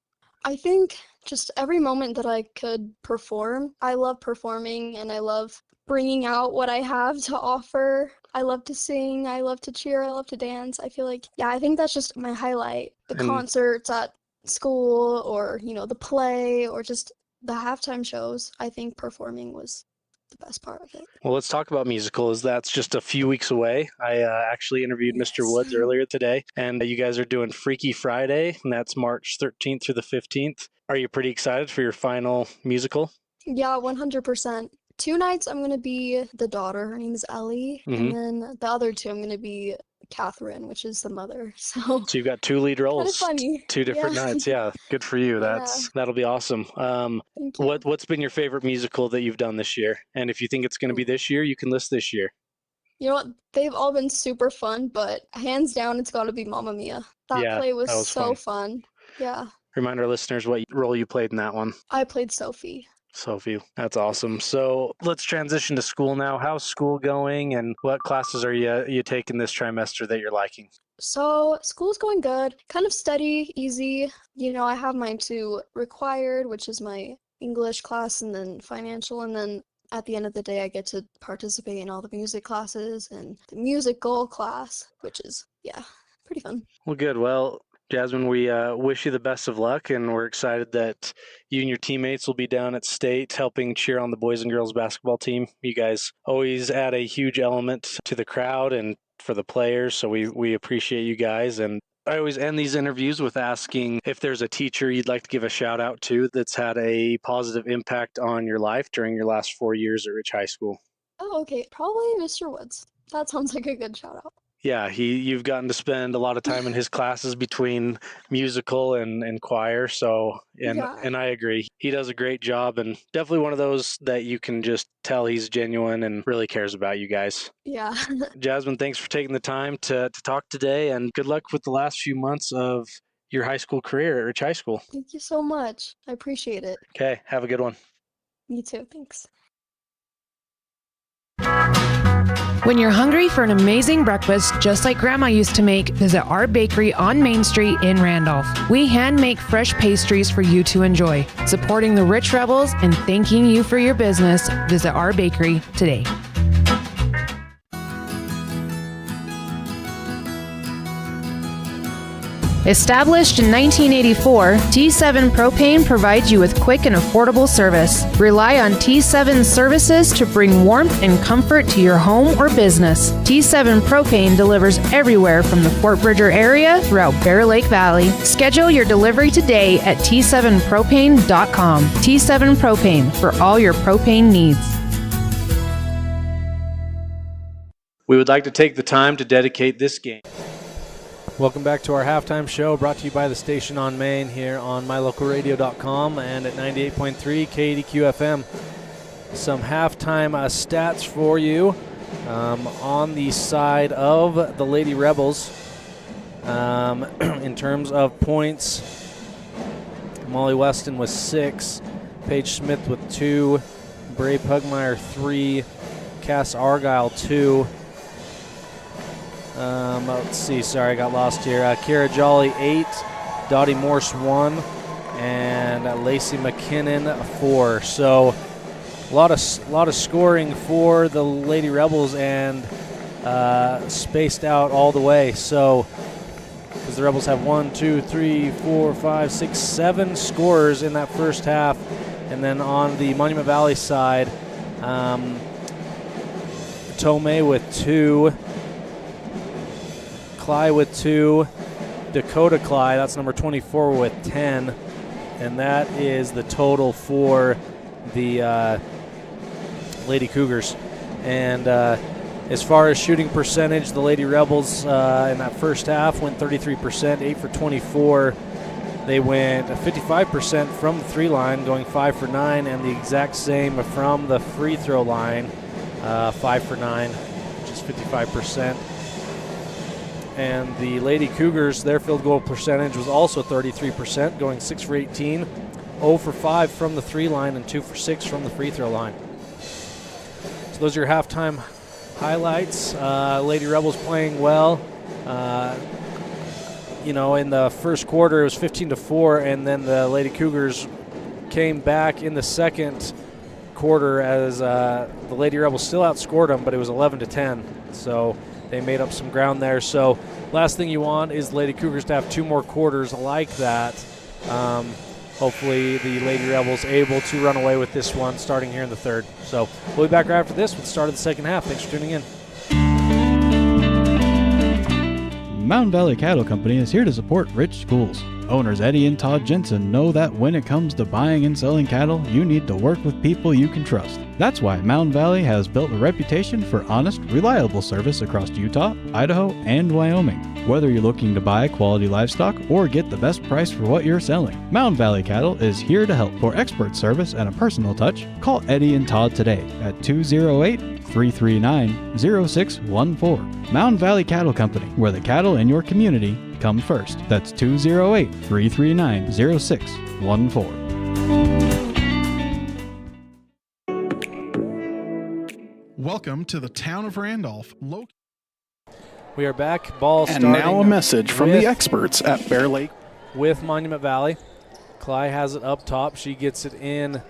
I think just every moment that I could perform. I love performing, and I love bringing out what I have to offer. I love to sing. I love to cheer. I love to dance. I feel like, I think that's just my highlight. The concerts at school, or, the play, or just the halftime shows. I think performing was the best part of it. Well, let's talk about musicals. That's just a few weeks away. I actually interviewed Mr. Woods earlier today, and you guys are doing Freaky Friday, and that's March 13th through the 15th. Are you pretty excited for your final musical? Yeah, 100%. 2 nights I'm going to be the daughter. Her name is Ellie. And then the other 2 I'm going to be Catherine, which is the mother. So you've got 2 lead roles, kind of funny. 2 different nights. Yeah, good for you. That'll be awesome. What's been your favorite musical that you've done this year? And if you think it's going to be this year, you can list this year. You know what? They've all been super fun, but hands down, it's got to be Mamma Mia. That play was so fun. Yeah. Remind our listeners what role you played in that one. I played Sophie. Sophie, that's awesome. So let's transition to school now. How's school going, and what classes are you taking this trimester that you're liking? So school's going good, kind of steady, easy. I have my 2 required, which is my English class and then financial, and then at the end of the day I get to participate in all the music classes and the musical class, which is, pretty fun. Well, good. Well, Jasmine, we wish you the best of luck, and we're excited that you and your teammates will be down at state helping cheer on the boys and girls basketball team. You guys always add a huge element to the crowd and for the players, so we appreciate you guys. And I always end these interviews with asking if there's a teacher you'd like to give a shout out to that's had a positive impact on your life during your last 4 years at Rich High School. Oh, okay. Probably Mr. Woods. That sounds like a good shout out. Yeah, you've gotten to spend a lot of time in his classes between musical and choir. So, and I agree. He does a great job, and definitely one of those that you can just tell he's genuine and really cares about you guys. Yeah. Jasmine, thanks for taking the time to talk today, and good luck with the last few months of your high school career at Rich High School. Thank you so much. I appreciate it. Okay, have a good one. You too. Thanks. When you're hungry for an amazing breakfast, just like Grandma used to make, visit our bakery on Main Street in Randolph. We hand make fresh pastries for you to enjoy. Supporting the Rich Rebels and thanking you for your business, visit our bakery today. Established in 1984, T7 Propane provides you with quick and affordable service. Rely on T7's services to bring warmth and comfort to your home or business. T7 Propane delivers everywhere from the Fort Bridger area throughout Bear Lake Valley. Schedule your delivery today at t7propane.com. T7 Propane, for all your propane needs. We would like to take the time to dedicate this game. Welcome back to our halftime show, brought to you by the station on Main here on mylocalradio.com and at 98.3 KDQ FM. Some halftime stats for you on the side of the Lady Rebels. In terms of points, Molly Weston with 6, Paige Smith with 2, Bray Pugmire 3, Cass Argyle 2. Let's see, sorry, I got lost here. Kira Jolly 8, Dottie Morse 1, and Lacey McKinnon 4. So a lot of scoring for the Lady Rebels and spaced out all the way. So because the Rebels have 1, 2, 3, 4, 5, 6, 7 scorers in that first half. And then on the Monument Valley side, Tomei with 2, Cly with 2, Dakota Cly, that's number 24, with 10, and that is the total for the Lady Cougars. And as far as shooting percentage, the Lady Rebels in that first half went 33%, 8 for 24. They went 55% from the 3 line, going 5 for 9, and the exact same from the free throw line, 5 for 9, which is 55%. And the Lady Cougars, their field goal percentage was also 33%, going 6 for 18, 0 for 5 from the 3 line, and 2 for 6 from the free throw line. So those are your halftime highlights. Lady Rebels playing well. In the first quarter it was 15-4, and then the Lady Cougars came back in the second quarter as the Lady Rebels still outscored them, but it was 11-10. So they made up some ground there. So last thing you want is the Lady Cougars to have 2 more quarters like that. Hopefully the Lady Rebels able to run away with this one starting here in the third. So we'll be back right after this with the start of the second half. Thanks for tuning in. Mountain Valley Cattle Company is here to support rich schools. Owners Eddie and Todd Jensen know that when it comes to buying and selling cattle, you need to work with people you can trust. That's why Mountain Valley has built a reputation for honest, reliable service across Utah, Idaho, and Wyoming. Whether you're looking to buy quality livestock or get the best price for what you're selling, Mountain Valley Cattle is here to help. For expert service and a personal touch, call Eddie and Todd today at 208-339-0614. Mountain Valley Cattle Company, where the cattle in your community come first. That's 208-339-0614. Welcome to the town of Randolph. We are back. Ball and starting. Now a message from the experts at Bear Lake. With Monument Valley. Cly has it up top. She gets it into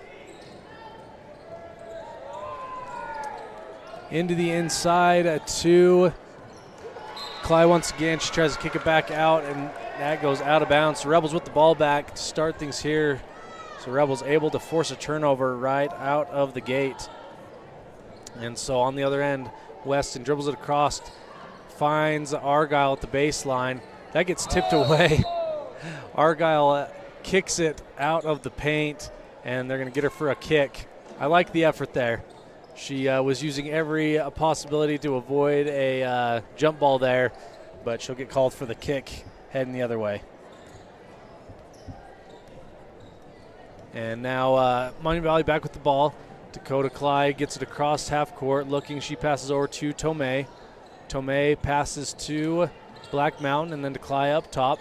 the inside to Cly once again. She tries to kick it back out, and that goes out of bounds. So Rebels with the ball back to start things here. So Rebels able to force a turnover right out of the gate. And so on the other end, Weston dribbles it across, finds Argyle at the baseline. That gets tipped away. Argyle kicks it out of the paint, and they're going to get her for a kick. I like the effort there. She was using every possibility to avoid a jump ball there, but she'll get called for the kick heading the other way. And now Monument Valley back with the ball. Dakota Clyde gets it across half court, looking. She passes over to Tomei. Tomei passes to Black Mountain and then to Clyde up top.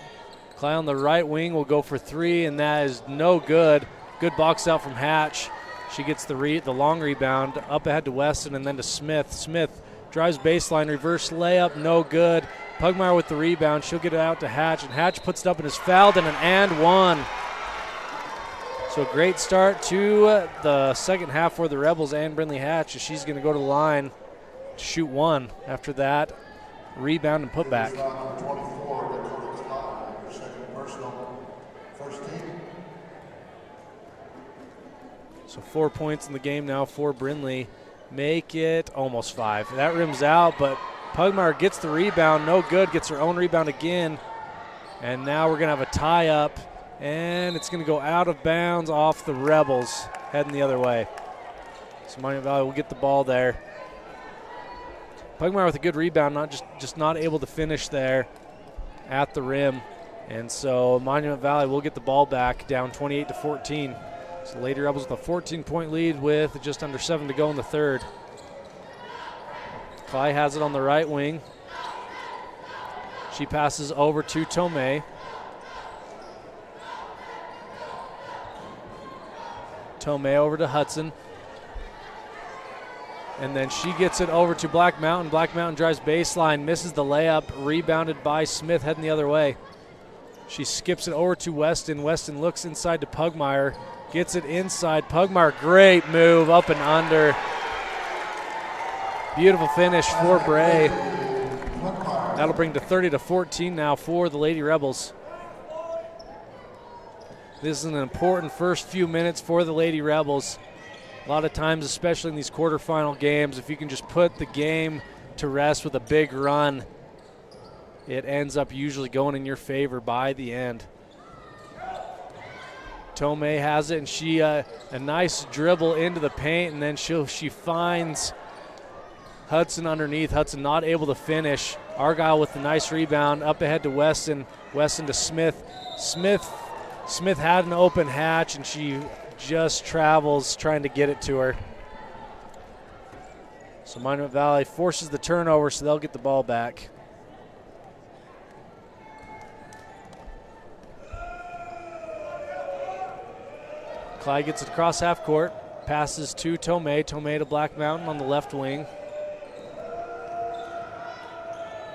Clyde on the right wing will go for 3, and that is no good. Good box out from Hatch. She gets the long rebound up ahead to Weston and then to Smith. Smith drives baseline, reverse layup, no good. Pugmire with the rebound. She'll get it out to Hatch, and Hatch puts it up and is fouled, and an and one. So a great start to the second half for the Rebels and Brindley Hatch, as she's going to go to the line to shoot one. After that, rebound and put back. So 4 points in the game now for Brindley. Make it almost 5. That rims out, but Pugmire gets the rebound. No good. Gets her own rebound again. And now we're going to have a tie-up. And it's going to go out of bounds off the Rebels, heading the other way. So Monument Valley will get the ball there. Pugmire with a good rebound, just not able to finish there at the rim. And so Monument Valley will get the ball back, down 28-14. So Lady Rebels with a 14-point lead with just under 7 to go in the third. Clyde has it on the right wing. She passes over to Tomei. Tomei over to Hudson. And then she gets it over to Black Mountain. Black Mountain drives baseline, misses the layup, rebounded by Smith, heading the other way. She skips it over to Weston. Weston looks inside to Pugmire, gets it inside. Pugmire, great move, up and under. Beautiful finish for Bray. That'll bring to 30-14 now for the Lady Rebels. This is an important first few minutes for the Lady Rebels. A lot of times, especially in these quarterfinal games, if you can just put the game to rest with a big run, it ends up usually going in your favor by the end. Tomei has it, and she a nice dribble into the paint, and then she finds Hudson underneath. Hudson not able to finish. Argyle with the nice rebound, up ahead to Weston. Weston to Smith. Smith had an open Hatch, and she just travels trying to get it to her. So Monument Valley forces the turnover, so they'll get the ball back. Clyde gets it across half court, passes to Tomei. Tomei to Black Mountain on the left wing.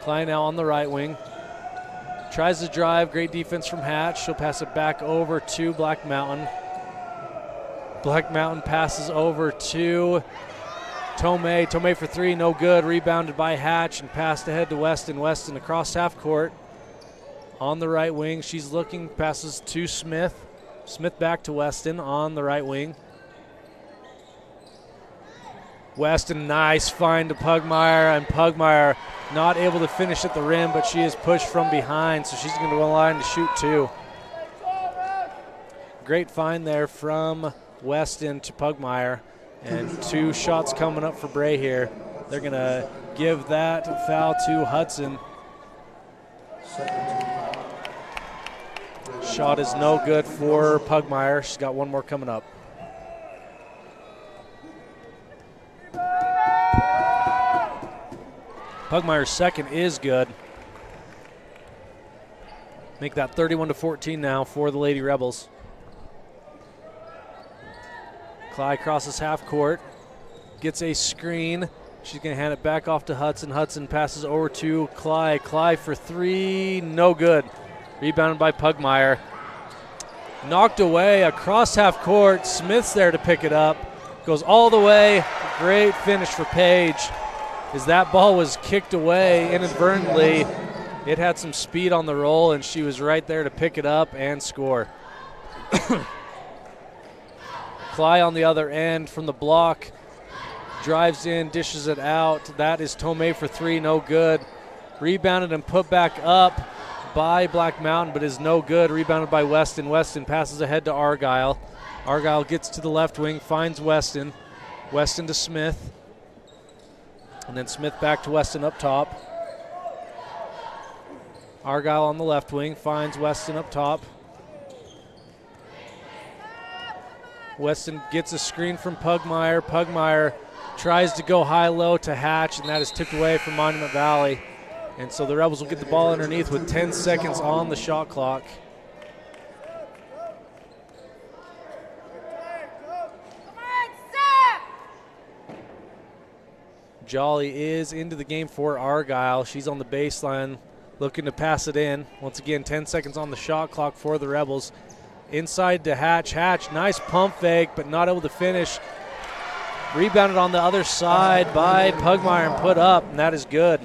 Clyde now on the right wing. Tries to drive, great defense from Hatch. She'll pass it back over to Black Mountain. Black Mountain passes over to Tomei. Tomei for three, no good. Rebounded by Hatch and passed ahead to Weston. Weston across half court on the right wing. She's looking, passes to Smith. Smith back to Weston on the right wing. Weston, nice find to Pugmire, and Pugmire not able to finish at the rim, but she is pushed from behind, so she's going to go on the line to shoot two. Great find there from Weston to Pugmire, and 2 shots coming up for Bray here. They're going to give that foul to Hudson. Shot is no good for Pugmire. She's got one more coming up. Pugmire's second is good. Make that 31-14 now for the Lady Rebels. Clyde crosses half court, gets a screen. She's going to hand it back off to Hudson. Hudson passes over to Clyde. Clyde for three, no good. Rebounded by Pugmire. Knocked away across half court. Smith's there to pick it up. Goes all the way. Great finish for Paige. As that ball was kicked away inadvertently, it had some speed on the roll, and she was right there to pick it up and score. Clyde on the other end from the block. Drives in, dishes it out. That is Tomei for three, no good. Rebounded and put back up by Black Mountain, but is no good. Rebounded by Weston. Weston passes ahead to Argyle. Argyle gets to the left wing, finds Weston. Weston to Smith. And then Smith back to Weston up top. Argyle on the left wing, finds Weston up top. Weston gets a screen from Pugmire. Pugmire tries to go high-low to Hatch, and that is tipped away from Monument Valley. And so the Rebels will get the ball underneath with 10 seconds on the shot clock. Jolly is into the game for Argyle. She's on the baseline looking to pass it in. Once again, 10 seconds on the shot clock for the Rebels. Inside to Hatch. Hatch, nice pump fake, but not able to finish. Rebounded on the other side by Pugmire and put up, and that is good.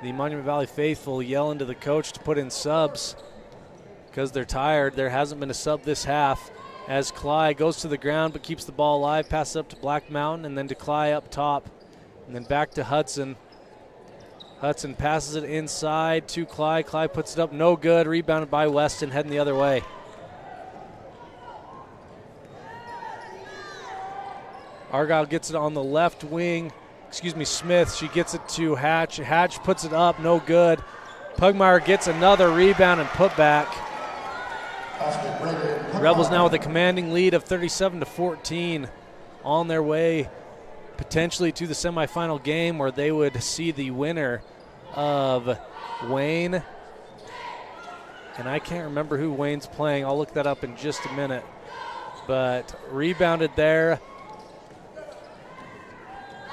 The Monument Valley faithful yelling to the coach to put in subs because they're tired. There hasn't been a sub this half as Clyde goes to the ground but keeps the ball alive, passes up to Black Mountain and then to Clyde up top. And then back to Hudson. Hudson passes it inside to Clyde. Clyde puts it up, no good. Rebounded by Weston, heading the other way. Argyle gets it on the left wing. Smith. She gets it to Hatch. Hatch puts it up, no good. Pugmire gets another rebound and put back. Rebels now with a commanding lead of 37-14 on their way potentially to the semifinal game where they would see the winner of Wayne. And I can't remember who Wayne's playing. I'll look that up in just a minute. But rebounded there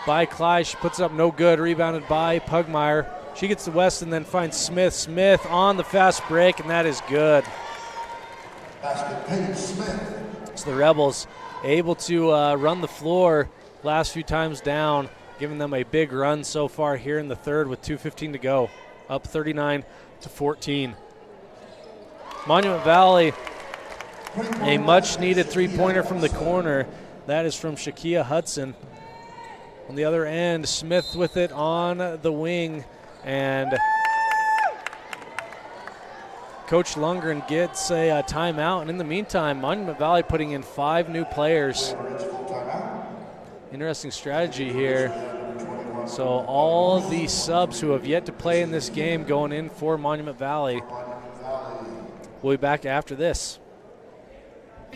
by Clyde. She puts it up, no good. Rebounded by Pugmire. She gets to West and then finds Smith. Smith on the fast break, and that is good. So the Rebels able to run the floor last few times down, giving them a big run so far here in the third with 2:15 to go. Up 39-14. Monument Valley, a much-needed three-pointer from the corner. That is from Shakia Hudson. On the other end, Smith with it on the wing, and Coach Lundgren gets a timeout. And in the meantime, Monument Valley putting in 5 new players. Interesting strategy here. So all of the subs who have yet to play in this game going in for Monument Valley. We'll be back after this.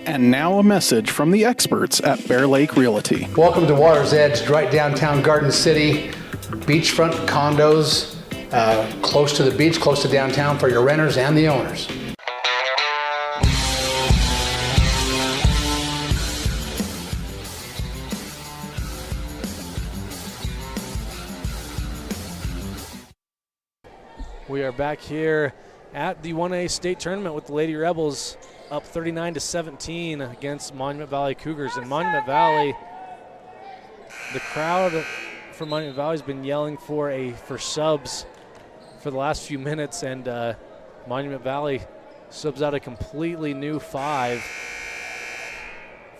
And now a message from the experts at Bear Lake Realty. Welcome to Water's Edge, right downtown Garden City. Beachfront condos, close to the beach, close to downtown for your renters and the owners. We are back here at the 1A state tournament with the Lady Rebels up 39-17 against Monument Valley Cougars. And Monument Valley, the crowd from Monument Valley has been yelling for subs for the last few minutes, and Monument Valley subs out a completely new 5,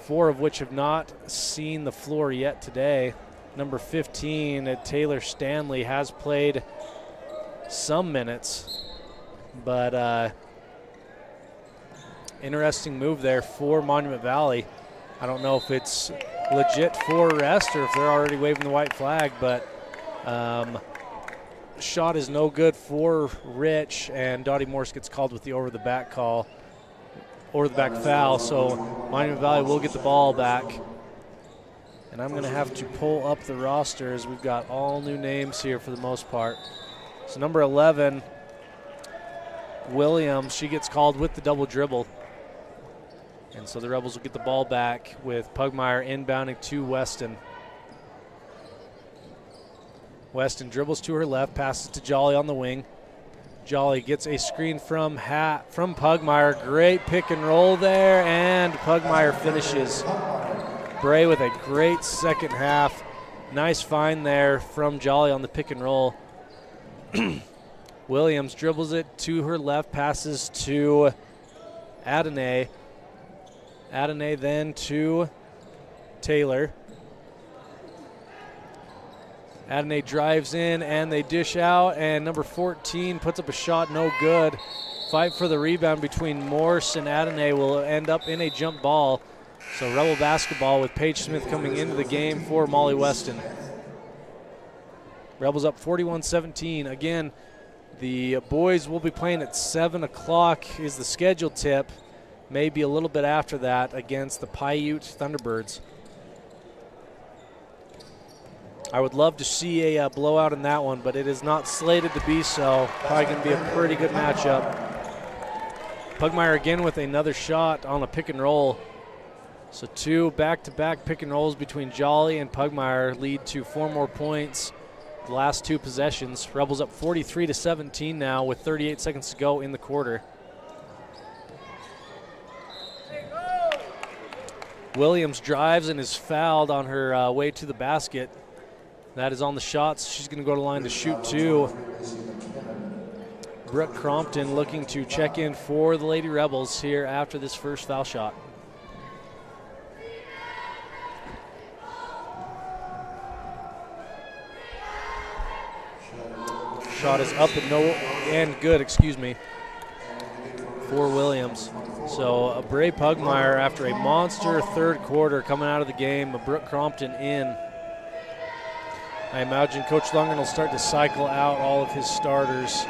4 of which have not seen the floor yet today. Number 15, Taylor Stanley, has played some minutes, but interesting move there for Monument Valley. I don't know if it's legit for rest or if they're already waving the white flag, but shot is no good for Rich, and Dottie Morse gets called with the over-the-back call, over-the-back foul, so Monument Valley will get the ball back. And I'm going to have to pull up the roster as we've got all new names here for the most part. So number 11, Williams, she gets called with the double dribble. And so the Rebels will get the ball back with Pugmire inbounding to Weston. Weston dribbles to her left, passes to Jolly on the wing. Jolly gets a screen from Pugmire. Great pick and roll there, and Pugmire finishes. Bray with a great second half. Nice find there from Jolly on the pick and roll. Williams dribbles it to her left, passes to Adonai. Adonai then to Taylor. Adonai drives in and they dish out, and number 14 puts up a shot, no good. Fight for the rebound between Morse and Adonai will end up in a jump ball. So Rebel basketball with Paige Smith coming into the game for Molly Weston. Rebels up 41-17. Again, the boys will be playing at 7 o'clock is the scheduled tip. Maybe a little bit after that against the Paiute Thunderbirds. I would love to see a blowout in that one, but it is not slated to be so. Probably going to be a pretty good matchup. Pugmire again with another shot on a pick and roll. So 2 back-to-back pick and rolls between Jolly and Pugmire lead to 4 more points the last 2 possessions. Rebels up 43-17 now with 38 seconds to go in the quarter. Williams drives and is fouled on her way to the basket. That is on the shots. She's going to go to the line to shoot 2. Brooke Crompton looking to check in for the Lady Rebels here after this first foul shot. Shot is up and good, excuse me, for Williams. So Bray Pugmire, after a monster third quarter coming out of the game, Brooke Crompton in. I imagine Coach Lundgren will start to cycle out all of his starters.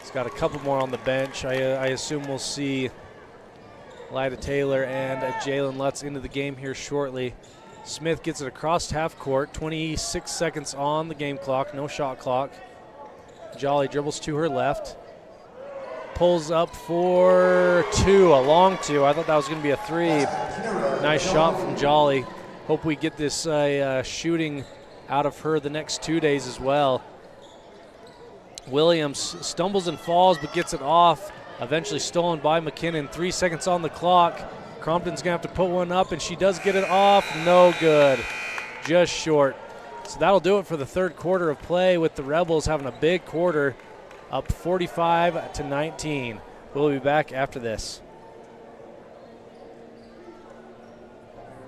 He's got a couple more on the bench. I assume we'll see Lyda Taylor and Jalen Lutz into the game here shortly. Smith gets it across half court, 26 seconds on the game clock, no shot clock. Jolly dribbles to her left. Pulls up for 2, a long 2. I thought that was going to be a 3. Nice shot from Jolly. Hope we get this shooting out of her the next 2 days as well. Williams stumbles and falls but gets it off. Eventually stolen by McKinnon. 3 seconds on the clock. Crompton's going to have to put one up, and she does get it off. No good. Just short. So that'll do it for the third quarter of play with the Rebels having a big quarter. Up 45-19. We'll be back after this.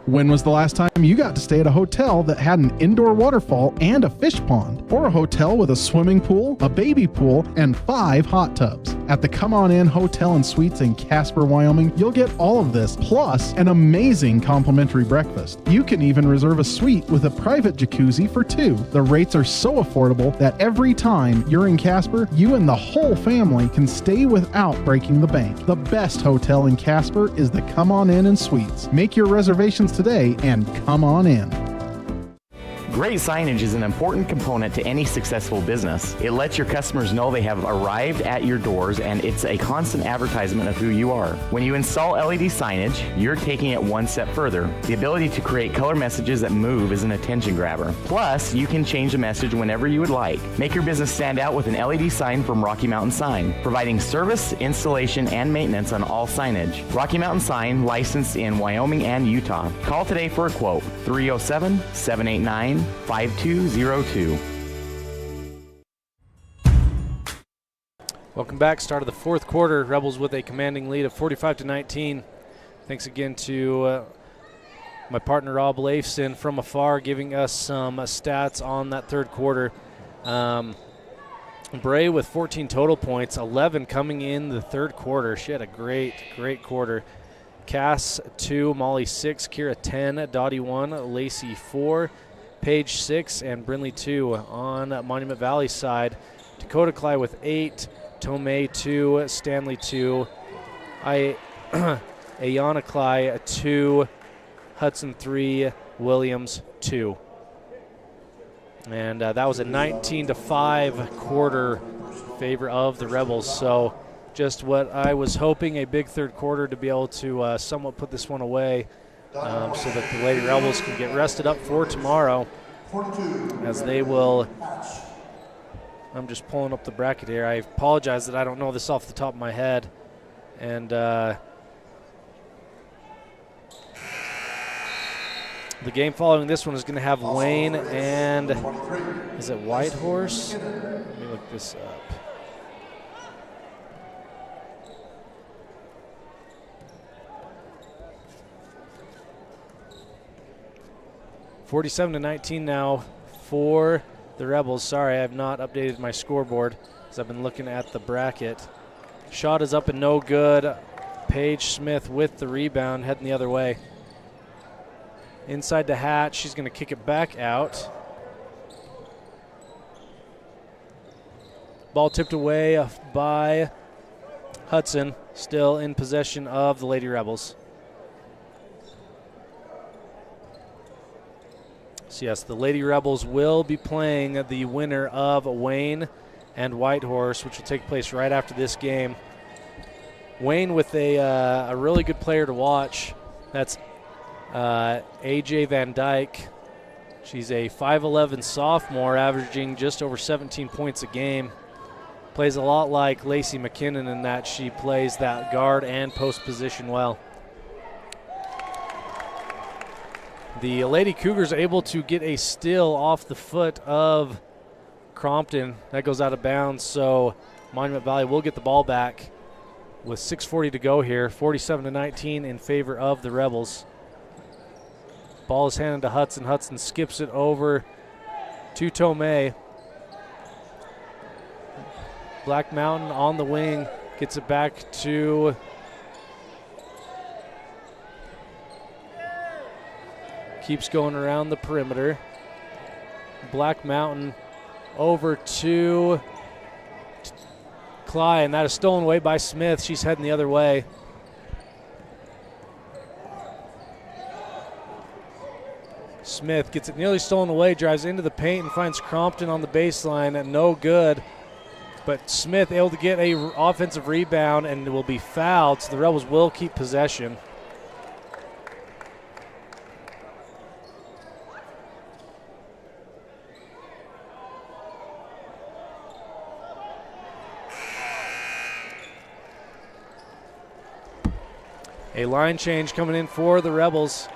When was the last time you got to stay at a hotel that had an indoor waterfall and a fish pond? Or a hotel with a swimming pool, a baby pool, and 5 hot tubs? At the Come On In Hotel and Suites in Casper, Wyoming, you'll get all of this, plus an amazing complimentary breakfast. You can even reserve a suite with a private jacuzzi for 2. The rates are so affordable that every time you're in Casper, you and the whole family can stay without breaking the bank. The best hotel in Casper is the Come On In and Suites. Make your reservations today and come on in. Great signage is an important component to any successful business. It lets your customers know they have arrived at your doors, and it's a constant advertisement of who you are. When you install LED signage, you're taking it one step further. The ability to create color messages that move is an attention grabber. Plus, you can change the message whenever you would like. Make your business stand out with an LED sign from Rocky Mountain Sign, providing service, installation, and maintenance on all signage. Rocky Mountain Sign, licensed in Wyoming and Utah. Call today for a quote, 307-789-5202. Welcome back. Start of the fourth quarter. Rebels with a commanding lead of 45-19. Thanks again to my partner Rob Leifson from afar, giving us some stats on that third quarter. Bray with 14 total points, 11 coming in the third quarter. She had a great quarter. Cass 2, Molly 6, Kira 10, Dottie 1, Lacey 4, Paige 6, and Brinley 2 on Monument Valley side. Dakota Cly with 8, Tomei 2, Stanley 2, Ayana Cly 2, Hudson 3, Williams 2. And that was a 19-5 quarter favor of the Rebels. So just what I was hoping, a big third quarter to be able to somewhat put this one away. So that the Lady Rebels can get rested up for tomorrow, as they will. I'm just pulling up the bracket here. I apologize that I don't know this off the top of my head. And the game following this one is going to have Wayne and, is it Whitehorse? Let me look this up. (47-19) now for the Rebels. Sorry, I have not updated my scoreboard because I've been looking at the bracket. Shot is up and no good. Paige Smith with the rebound, heading the other way. Inside to Hatch, she's going to kick it back out. Ball tipped away by Hudson, still in possession of the Lady Rebels. So yes, the Lady Rebels will be playing the winner of Wayne and Whitehorse, which will take place right after this game. Wayne with a really good player to watch. That's AJ Van Dyke. She's a 5'11 sophomore, averaging just over 17 points a game. Plays a lot like Lacey McKinnon in that she plays that guard and post position well. The Lady Cougars are able to get a steal off the foot of Crompton. That goes out of bounds, so Monument Valley will get the ball back with 6:40 to go here. 47-19 in favor of the Rebels. Ball is handed to Hudson. Hudson skips it over to Tomei. Black Mountain on the wing, gets it back to keeps going around the perimeter. Black Mountain over to Cly, and that is stolen away by Smith. She's heading the other way. Smith gets it nearly stolen away, drives into the paint and finds Crompton on the baseline, and no good. But Smith able to get a offensive rebound and will be fouled, so the Rebels will keep possession. A line change coming in for the Rebels.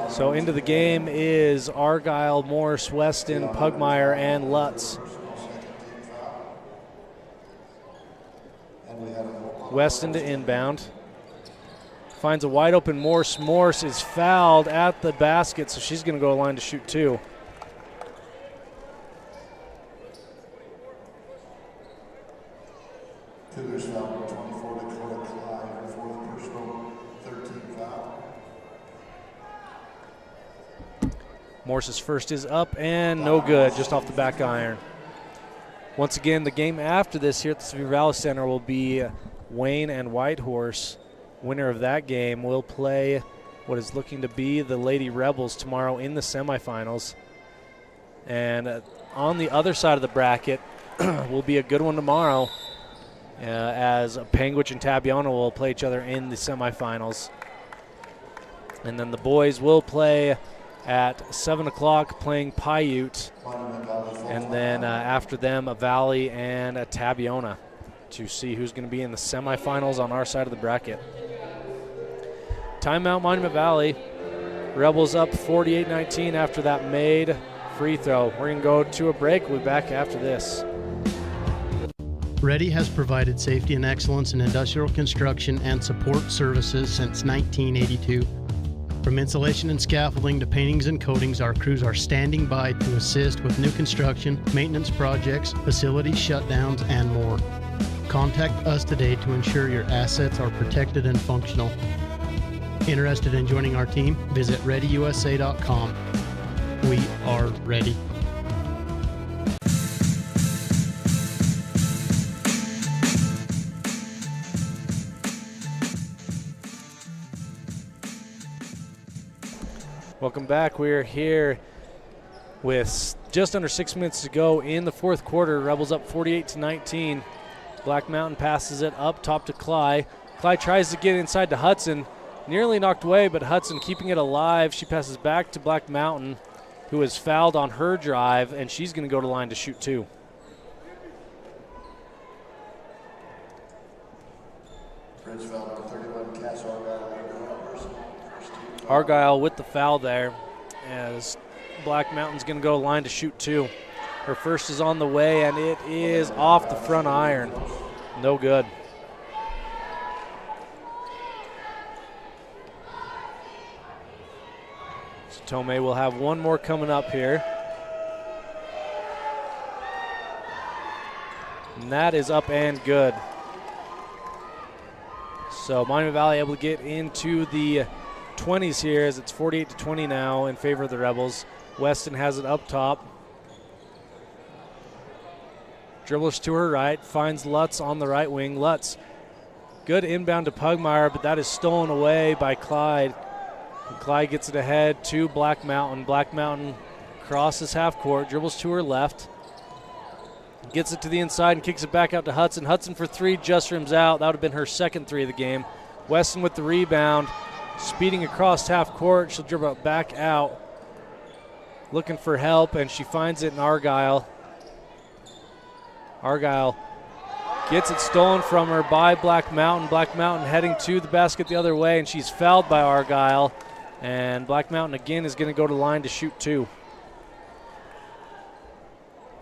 So into the game is Argyle, Morse, Weston, Pugmire, and Lutz. Weston to inbound. Finds a wide open Morse. Morse is fouled at the basket, so she's going to go line to shoot two. Cougars foul 24 to Cly, her fourth personal, 13 foul. Morse's first is up and no good, just off the back iron. Once again, the game after this here at the Sevier Valley Center will be Wayne and Whitehorse. Winner of that game will play what is looking to be the Lady Rebels tomorrow in the semifinals. And on the other side of the bracket will be a good one tomorrow, as Panguitch and Tabiona will play each other in the semifinals. And then the boys will play at 7 o'clock playing Paiute. And then after them, a Valley and a Tabiona to see who's going to be in the semifinals on our side of the bracket. Timeout, Monument Valley. Rebels up 48-19 after that made free throw. We're going to go to a break. We'll be back after this. Ready has provided safety and excellence in industrial construction and support services since 1982. From insulation and scaffolding to paintings and coatings, our crews are standing by to assist with new construction, maintenance projects, facility shutdowns, and more. Contact us today to ensure your assets are protected and functional. Interested in joining our team? Visit ReadyUSA.com. We are ready. Welcome back. We're here with just under 6 minutes to go in the fourth quarter. Rebels up 48-19. Black Mountain passes it up top to Cly. Cly tries to get inside to Hudson. Nearly knocked away, but Hudson keeping it alive. She passes back to Black Mountain, who is fouled on her drive, and she's going to go to line to shoot two. Richfeild, 31, Cass Argyle. Argyle with the foul there, as Black Mountain's going to go line to shoot two. Her first is on the way, and it is off the front iron. No good. So Tomei will have one more coming up here. And that is up and good. So Monument Valley able to get into the 20s here, as it's 48-20 now in favor of the Rebels. Weston has it up top. Dribbles to her right, finds Lutz on the right wing. Lutz, good inbound to Pugmire, but that is stolen away by Clyde. And Clyde gets it ahead to Black Mountain. Black Mountain crosses half court, dribbles to her left. Gets it to the inside and kicks it back out to Hudson. Hudson for three, just rims out. That would have been her second three of the game. Weston with the rebound, speeding across half court. She'll dribble it back out, looking for help, and she finds it in Argyle. Argyle gets it stolen from her by Black Mountain. Black Mountain heading to the basket the other way, and she's fouled by Argyle. And Black Mountain again is going to go to the line to shoot two.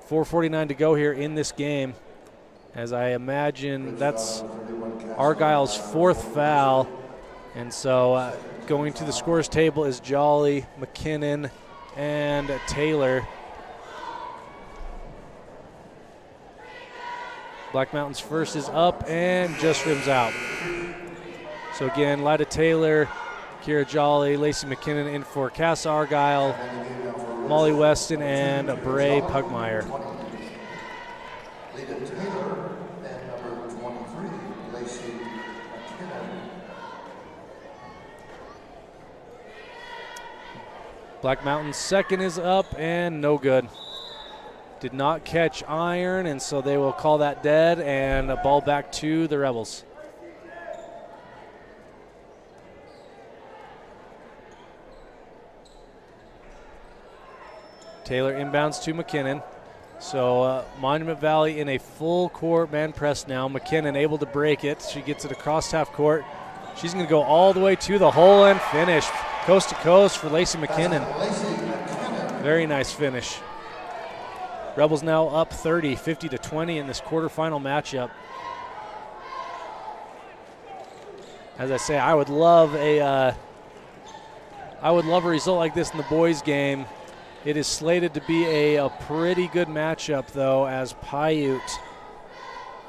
4:49 to go here in this game, as I imagine that's Argyle's fourth foul. And so going to the scores table is Jolly, McKinnon, and Taylor. Black Mountain's first is up and just rims out. So again, Lida Taylor, Kira Jolly, Lacey McKinnon in for Cass Argyle, Molly Weston, and Bray Pugmire. Lida Taylor and number 23, Lacey McKinnon. Black Mountain's second is up and no good. Did not catch iron, and so they will call that dead, and a ball back to the Rebels. Taylor inbounds to McKinnon. So Monument Valley in a full court man press now. McKinnon able to break it. She gets it across half court. She's going to go all the way to the hole and finish. Coast to coast for Lacey McKinnon. Very nice finish. Rebels now up 30, 50-20 in this quarterfinal matchup. As I say, I would love a result like this in the boys' game. It is slated to be a pretty good matchup, though, as Paiute.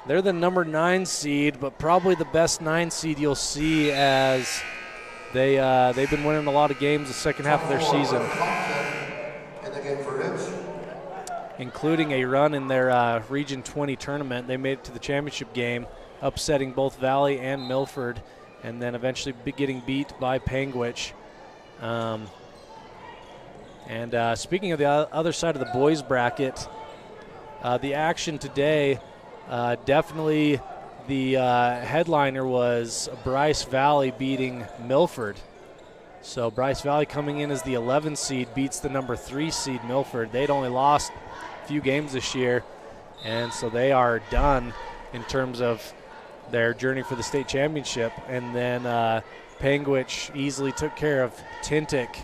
They're the number 9 seed, but probably the best 9 seed you'll see, as they've been winning a lot of games the second half of their season, including a run in their Region 20 tournament. They made it to the championship game, upsetting both Valley and Milford, and then eventually getting beat by Panguitch. And speaking of the other side of the boys bracket, the action today, definitely the headliner was Bryce Valley beating Milford. So Bryce Valley coming in as the 11 seed beats the number 3 seed Milford. They'd only lost a few games this year, and so they are done in terms of their journey for the state championship. And then Panguitch easily took care of Tintic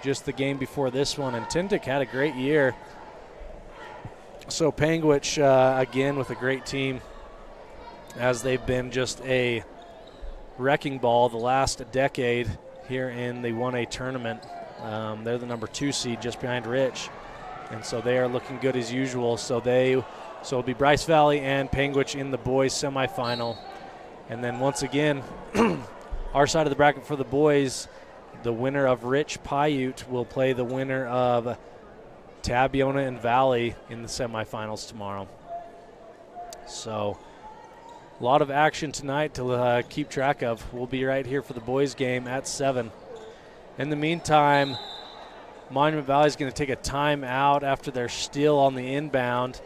just the game before this one, and Tintic had a great year. So Panguitch, again, with a great team, as they've been just a wrecking ball the last decade here in the 1A tournament. They're the number 2 seed just behind Rich, and so they are looking good as usual. So it'll be Bryce Valley and Panguitch in the boys semifinal. And then once again, our side of the bracket for the boys, the winner of Rich Paiute will play the winner of Tabiona and Valley in the semifinals tomorrow. So a lot of action tonight to keep track of. We'll be right here for the boys game at 7. In the meantime, Monument Valley is going to take a timeout after they're still on the inbound.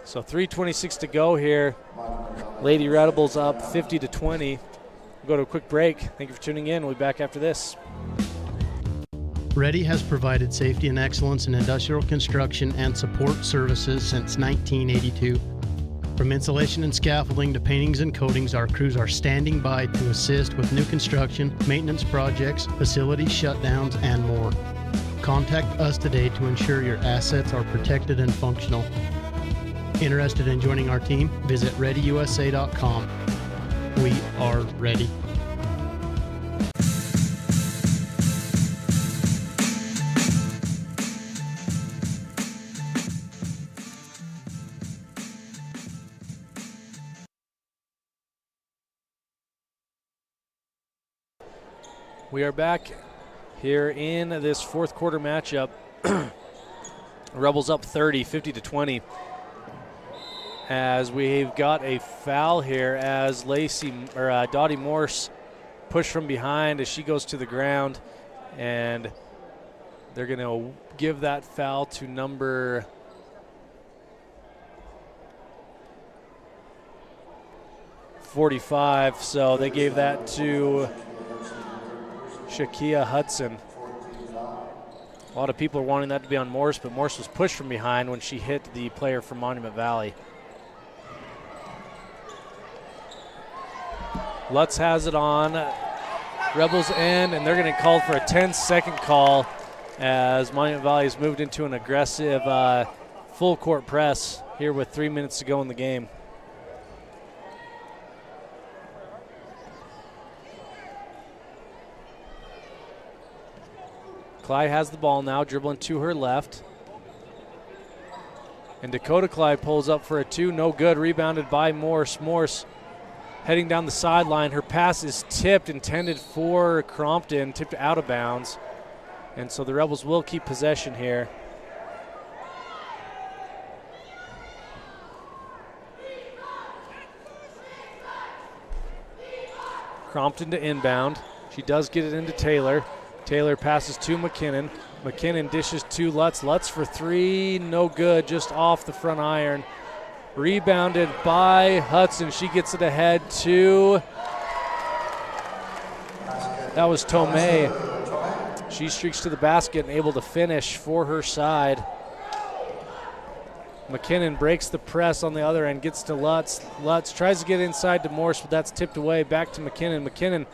So 3:26 to go here. Lady Rebels up 50-20. We'll go to a quick break. Thank you for tuning in. We'll be back after this. Ready has provided safety and excellence in industrial construction and support services since 1982. From insulation and scaffolding to paintings and coatings, our crews are standing by to assist with new construction, maintenance projects, facility shutdowns, and more. Contact us today to ensure your assets are protected and functional. Interested in joining our team? Visit ReadyUSA.com. We are ready. We are back here in this fourth quarter matchup. Rebels up 30, 50-20. As we've got a foul here, as Dottie Morse pushed from behind as she goes to the ground, and they're going to give that foul to number 45, so they gave that to Shakia Hudson. A lot of people are wanting that to be on Morse, but Morse was pushed from behind when she hit the player from Monument Valley. Lutz has it on Rebels end, and they're going to call for a 10-second call as Monument Valley has moved into an aggressive full court press here with 3 minutes to go in the game. Clyde has the ball now, dribbling to her left. And Dakota Clyde pulls up for a 2, no good, rebounded by Morse. Morse heading down the sideline. Her pass is tipped, intended for Crompton, tipped out of bounds. And so the Rebels will keep possession here. Crompton to inbound. She does get it into Taylor. Taylor passes to McKinnon. McKinnon dishes to Lutz. Lutz for 3, no good, just off the front iron. Rebounded by Hudson. She gets it ahead to, that was Tomei. She streaks to the basket and able to finish for her side. McKinnon breaks the press on the other end, gets to Lutz. Lutz tries to get inside to Morse, but that's tipped away. Back to McKinnon. McKinnon,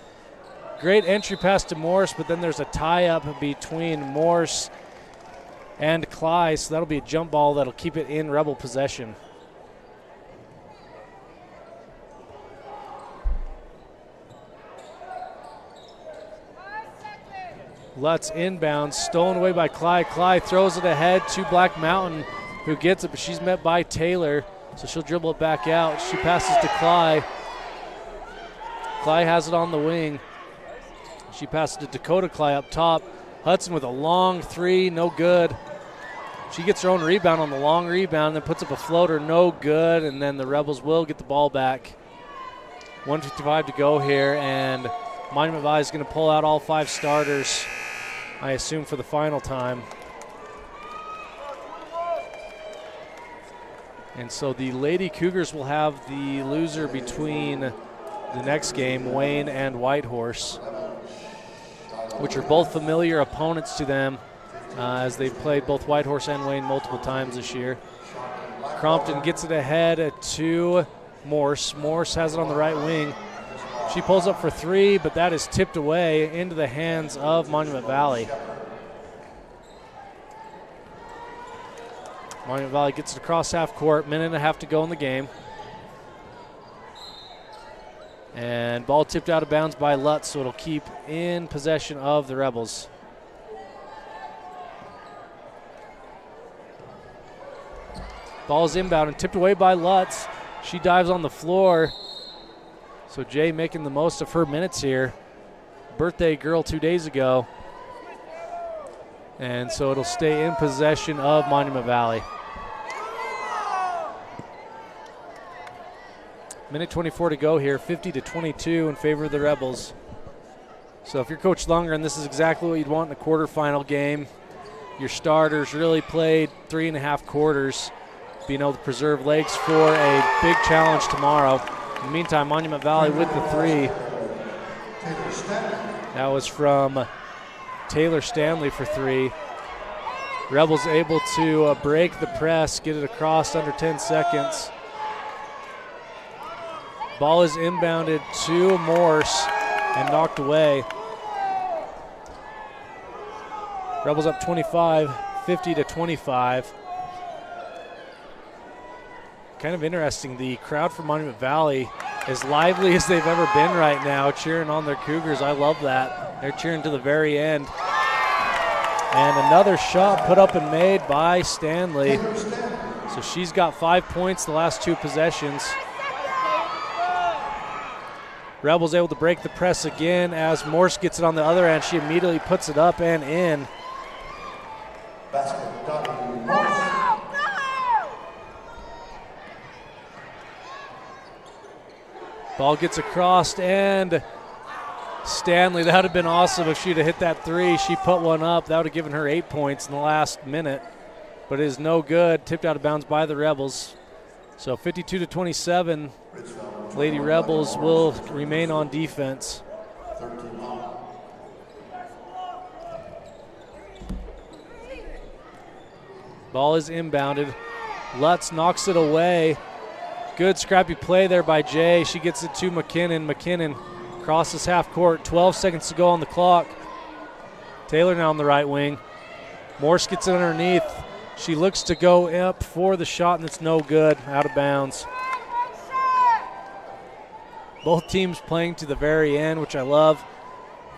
great entry pass to Morse, but then there's a tie-up between Morse and Clyde, so that'll be a jump ball that'll keep it in Rebel possession. Lutz inbounds, stolen away by Clyde. Clyde throws it ahead to Black Mountain, who gets it, but she's met by Taylor, so she'll dribble it back out. She passes to Clyde. Clyde has it on the wing. She passes to Dakota Clyde up top. Hudson with a long 3, no good. She gets her own rebound on the long rebound, then puts up a floater, no good, and then the Rebels will get the ball back. 1:55 to go here, and Monument Valley is going to pull out all 5 starters, I assume, for the final time. And so the Lady Cougars will have the loser between the next game, Wayne and Whitehorse, which are both familiar opponents to them as they've played both Whitehorse and Wayne multiple times this year. Crompton gets it ahead to Morse. Morse has it on the right wing. She pulls up for 3, but that is tipped away into the hands of Monument Valley. Monument Valley gets it across half court, minute and a half to go in the game. And ball tipped out of bounds by Lutz, so it'll keep in possession of the Rebels. Ball's inbound and tipped away by Lutz. She dives on the floor. So Jay making the most of her minutes here. Birthday girl 2 days ago. And so it'll stay in possession of Monument Valley. Minute 24 to go here, 50-22 in favor of the Rebels. So if you're Coach Lunger, and this is exactly what you'd want in a quarterfinal game, your starters really played 3.5 quarters, being able to preserve legs for a big challenge tomorrow. In the meantime, Monument Valley with the 3. That was from Taylor Stanley for 3. Rebels able to break the press, get it across under 10 seconds. Ball is inbounded to Morse and knocked away. Rebels up 25, 50-25. Kind of interesting, the crowd from Monument Valley, as lively as they've ever been right now, cheering on their Cougars. I love that. They're cheering to the very end. And another shot put up and made by Stanley. So she's got 5 points the last 2 possessions. Rebels able to break the press again as Morse gets it on the other end. She immediately puts it up and in. Ball gets across, and Stanley, that would have been awesome if she'd have hit that 3. She put one up. That would have given her 8 points in the last minute, but it is no good. Tipped out of bounds by the Rebels. So 52-27. Lady Rebels will remain on defense. Ball is inbounded. Lutz knocks it away. Good scrappy play there by Jay. She gets it to McKinnon. McKinnon crosses half court. 12 seconds to go on the clock. Taylor now on the right wing. Morse gets it underneath. She looks to go up for the shot, and it's no good. Out of bounds. Both teams playing to the very end, which I love.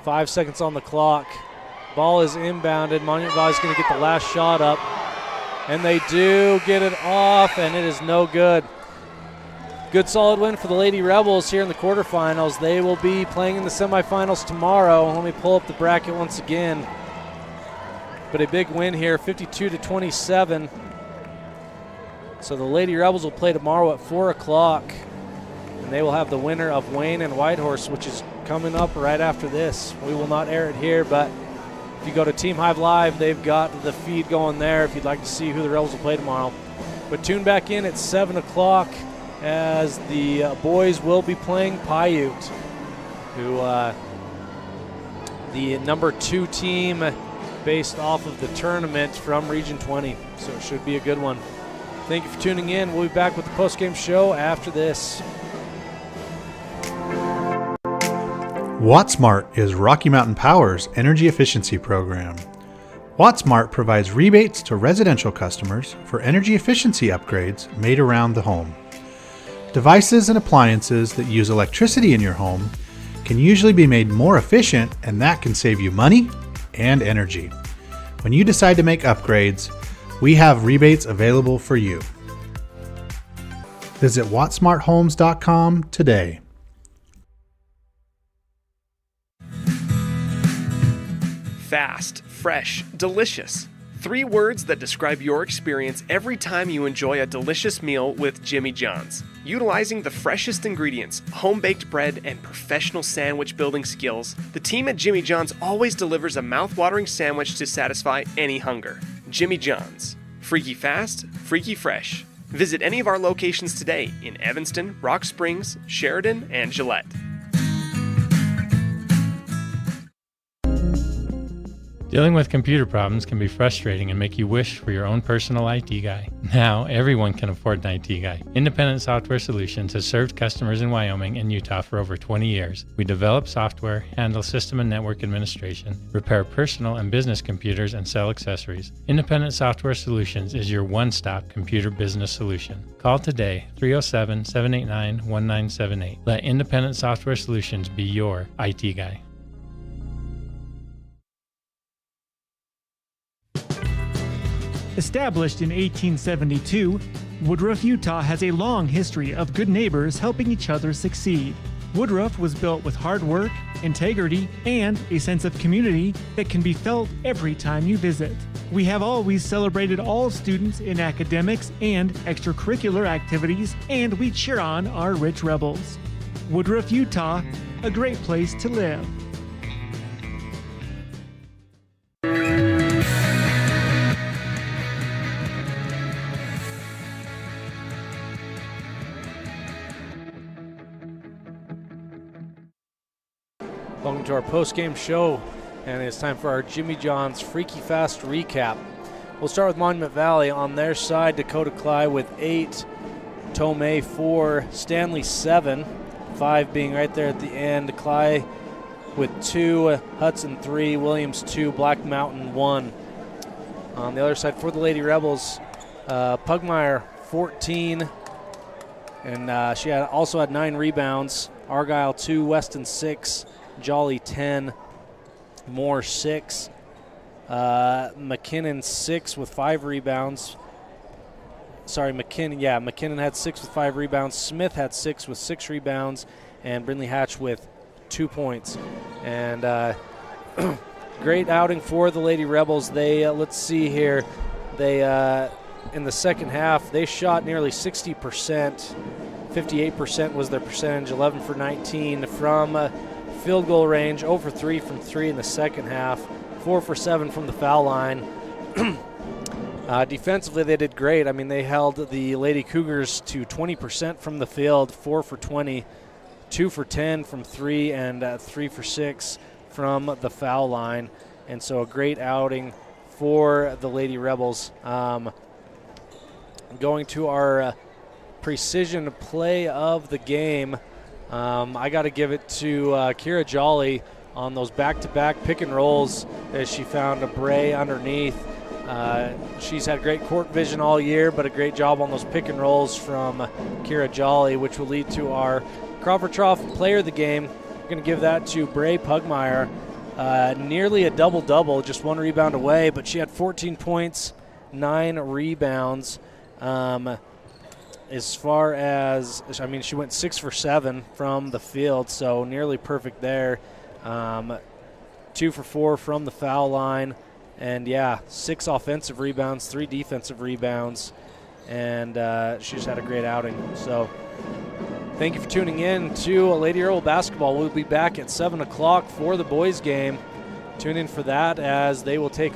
5 seconds on the clock. Ball is inbounded. Monument Valley's going to get the last shot up. And they do get it off, and it is no good. Good solid win for the Lady Rebels here in the quarterfinals. They will be playing in the semifinals tomorrow. Let me pull up the bracket once again. But a big win here, 52-27. So the Lady Rebels will play tomorrow at 4 o'clock. And they will have the winner of Wayne and Whitehorse, which is coming up right after this. We will not air it here, but if you go to Team Hive Live, they've got the feed going there if you'd like to see who the Rebels will play tomorrow. But tune back in at 7 o'clock as the boys will be playing Paiute, who the number 2 team based off of the tournament from Region 20. So it should be a good one. Thank you for tuning in. We'll be back with the post-game show after this. WattSmart is Rocky Mountain Power's energy efficiency program. WattSmart provides rebates to residential customers for energy efficiency upgrades made around the home. Devices and appliances that use electricity in your home can usually be made more efficient, and that can save you money and energy. When you decide to make upgrades, we have rebates available for you. Visit wattsmarthomes.com today. Fast, fresh, delicious. 3 words that describe your experience every time you enjoy a delicious meal with Jimmy John's. Utilizing the freshest ingredients, home-baked bread, and professional sandwich building skills, the team at Jimmy John's always delivers a mouth-watering sandwich to satisfy any hunger. Jimmy John's. Freaky fast, freaky fresh. Visit any of our locations today in Evanston, Rock Springs, Sheridan, and Gillette. Dealing with computer problems can be frustrating and make you wish for your own personal IT guy. Now, everyone can afford an IT guy. Independent Software Solutions has served customers in Wyoming and Utah for over 20 years. We develop software, handle system and network administration, repair personal and business computers, and sell accessories. Independent Software Solutions is your one-stop computer business solution. Call today, 307-789-1978. Let Independent Software Solutions be your IT guy. Established in 1872, Woodruff, Utah has a long history of good neighbors helping each other succeed. Woodruff was built with hard work, integrity, and a sense of community that can be felt every time you visit. We have always celebrated all students in academics and extracurricular activities, and we cheer on our rich rebels. Woodruff, Utah, a great place to live. Welcome to our post-game show, and it's time for our Jimmy John's Freaky Fast recap. We'll start with Monument Valley. On their side, Dakota Cly with 8, Tomei 4, Stanley 7, 5 being right there at the end. Cly with 2, Hudson 3, Williams 2, Black Mountain 1. On the other side for the Lady Rebels, Pugmire 14, and she also had 9 rebounds. Argyle 2, Weston 6, Jolly 10, Moore 6, McKinnon 6 with 5 rebounds. Sorry, McKinnon had 6 with 5 rebounds. Smith had 6 with 6 rebounds, and Brindley Hatch with 2 points. And great outing for the Lady Rebels. They let's see here. They in the second half they shot nearly 60%. 58% was their percentage. 11 for 19 from field goal range, 0 for 3 from 3 in the second half, 4 for 7 from the foul line. Defensively, they did great. I mean, they held the Lady Cougars to 20% from the field, 4 for 20, 2 for 10 from 3, and 3 for 6 from the foul line. And so a great outing for the Lady Rebels. Going to our precision play of the game, I got to give it to Kira Jolly on those back-to-back pick and rolls as she found a Bray underneath. She's had great court vision all year, but a great job on those pick and rolls from Kira Jolly, which will lead to our Crawford Trough player of the game. We're going to give that to Bray Pugmire. Nearly a double-double, just 1 rebound away, but she had 14 points, 9 rebounds. As far as, I mean, she went 6 for 7 from the field, so nearly perfect there. 2 for 4 from the foul line. And, 6 offensive rebounds, 3 defensive rebounds, and she just had a great outing. So thank you for tuning in to Lady Earl Basketball. We'll be back at 7 o'clock for the boys game. Tune in for that as they will take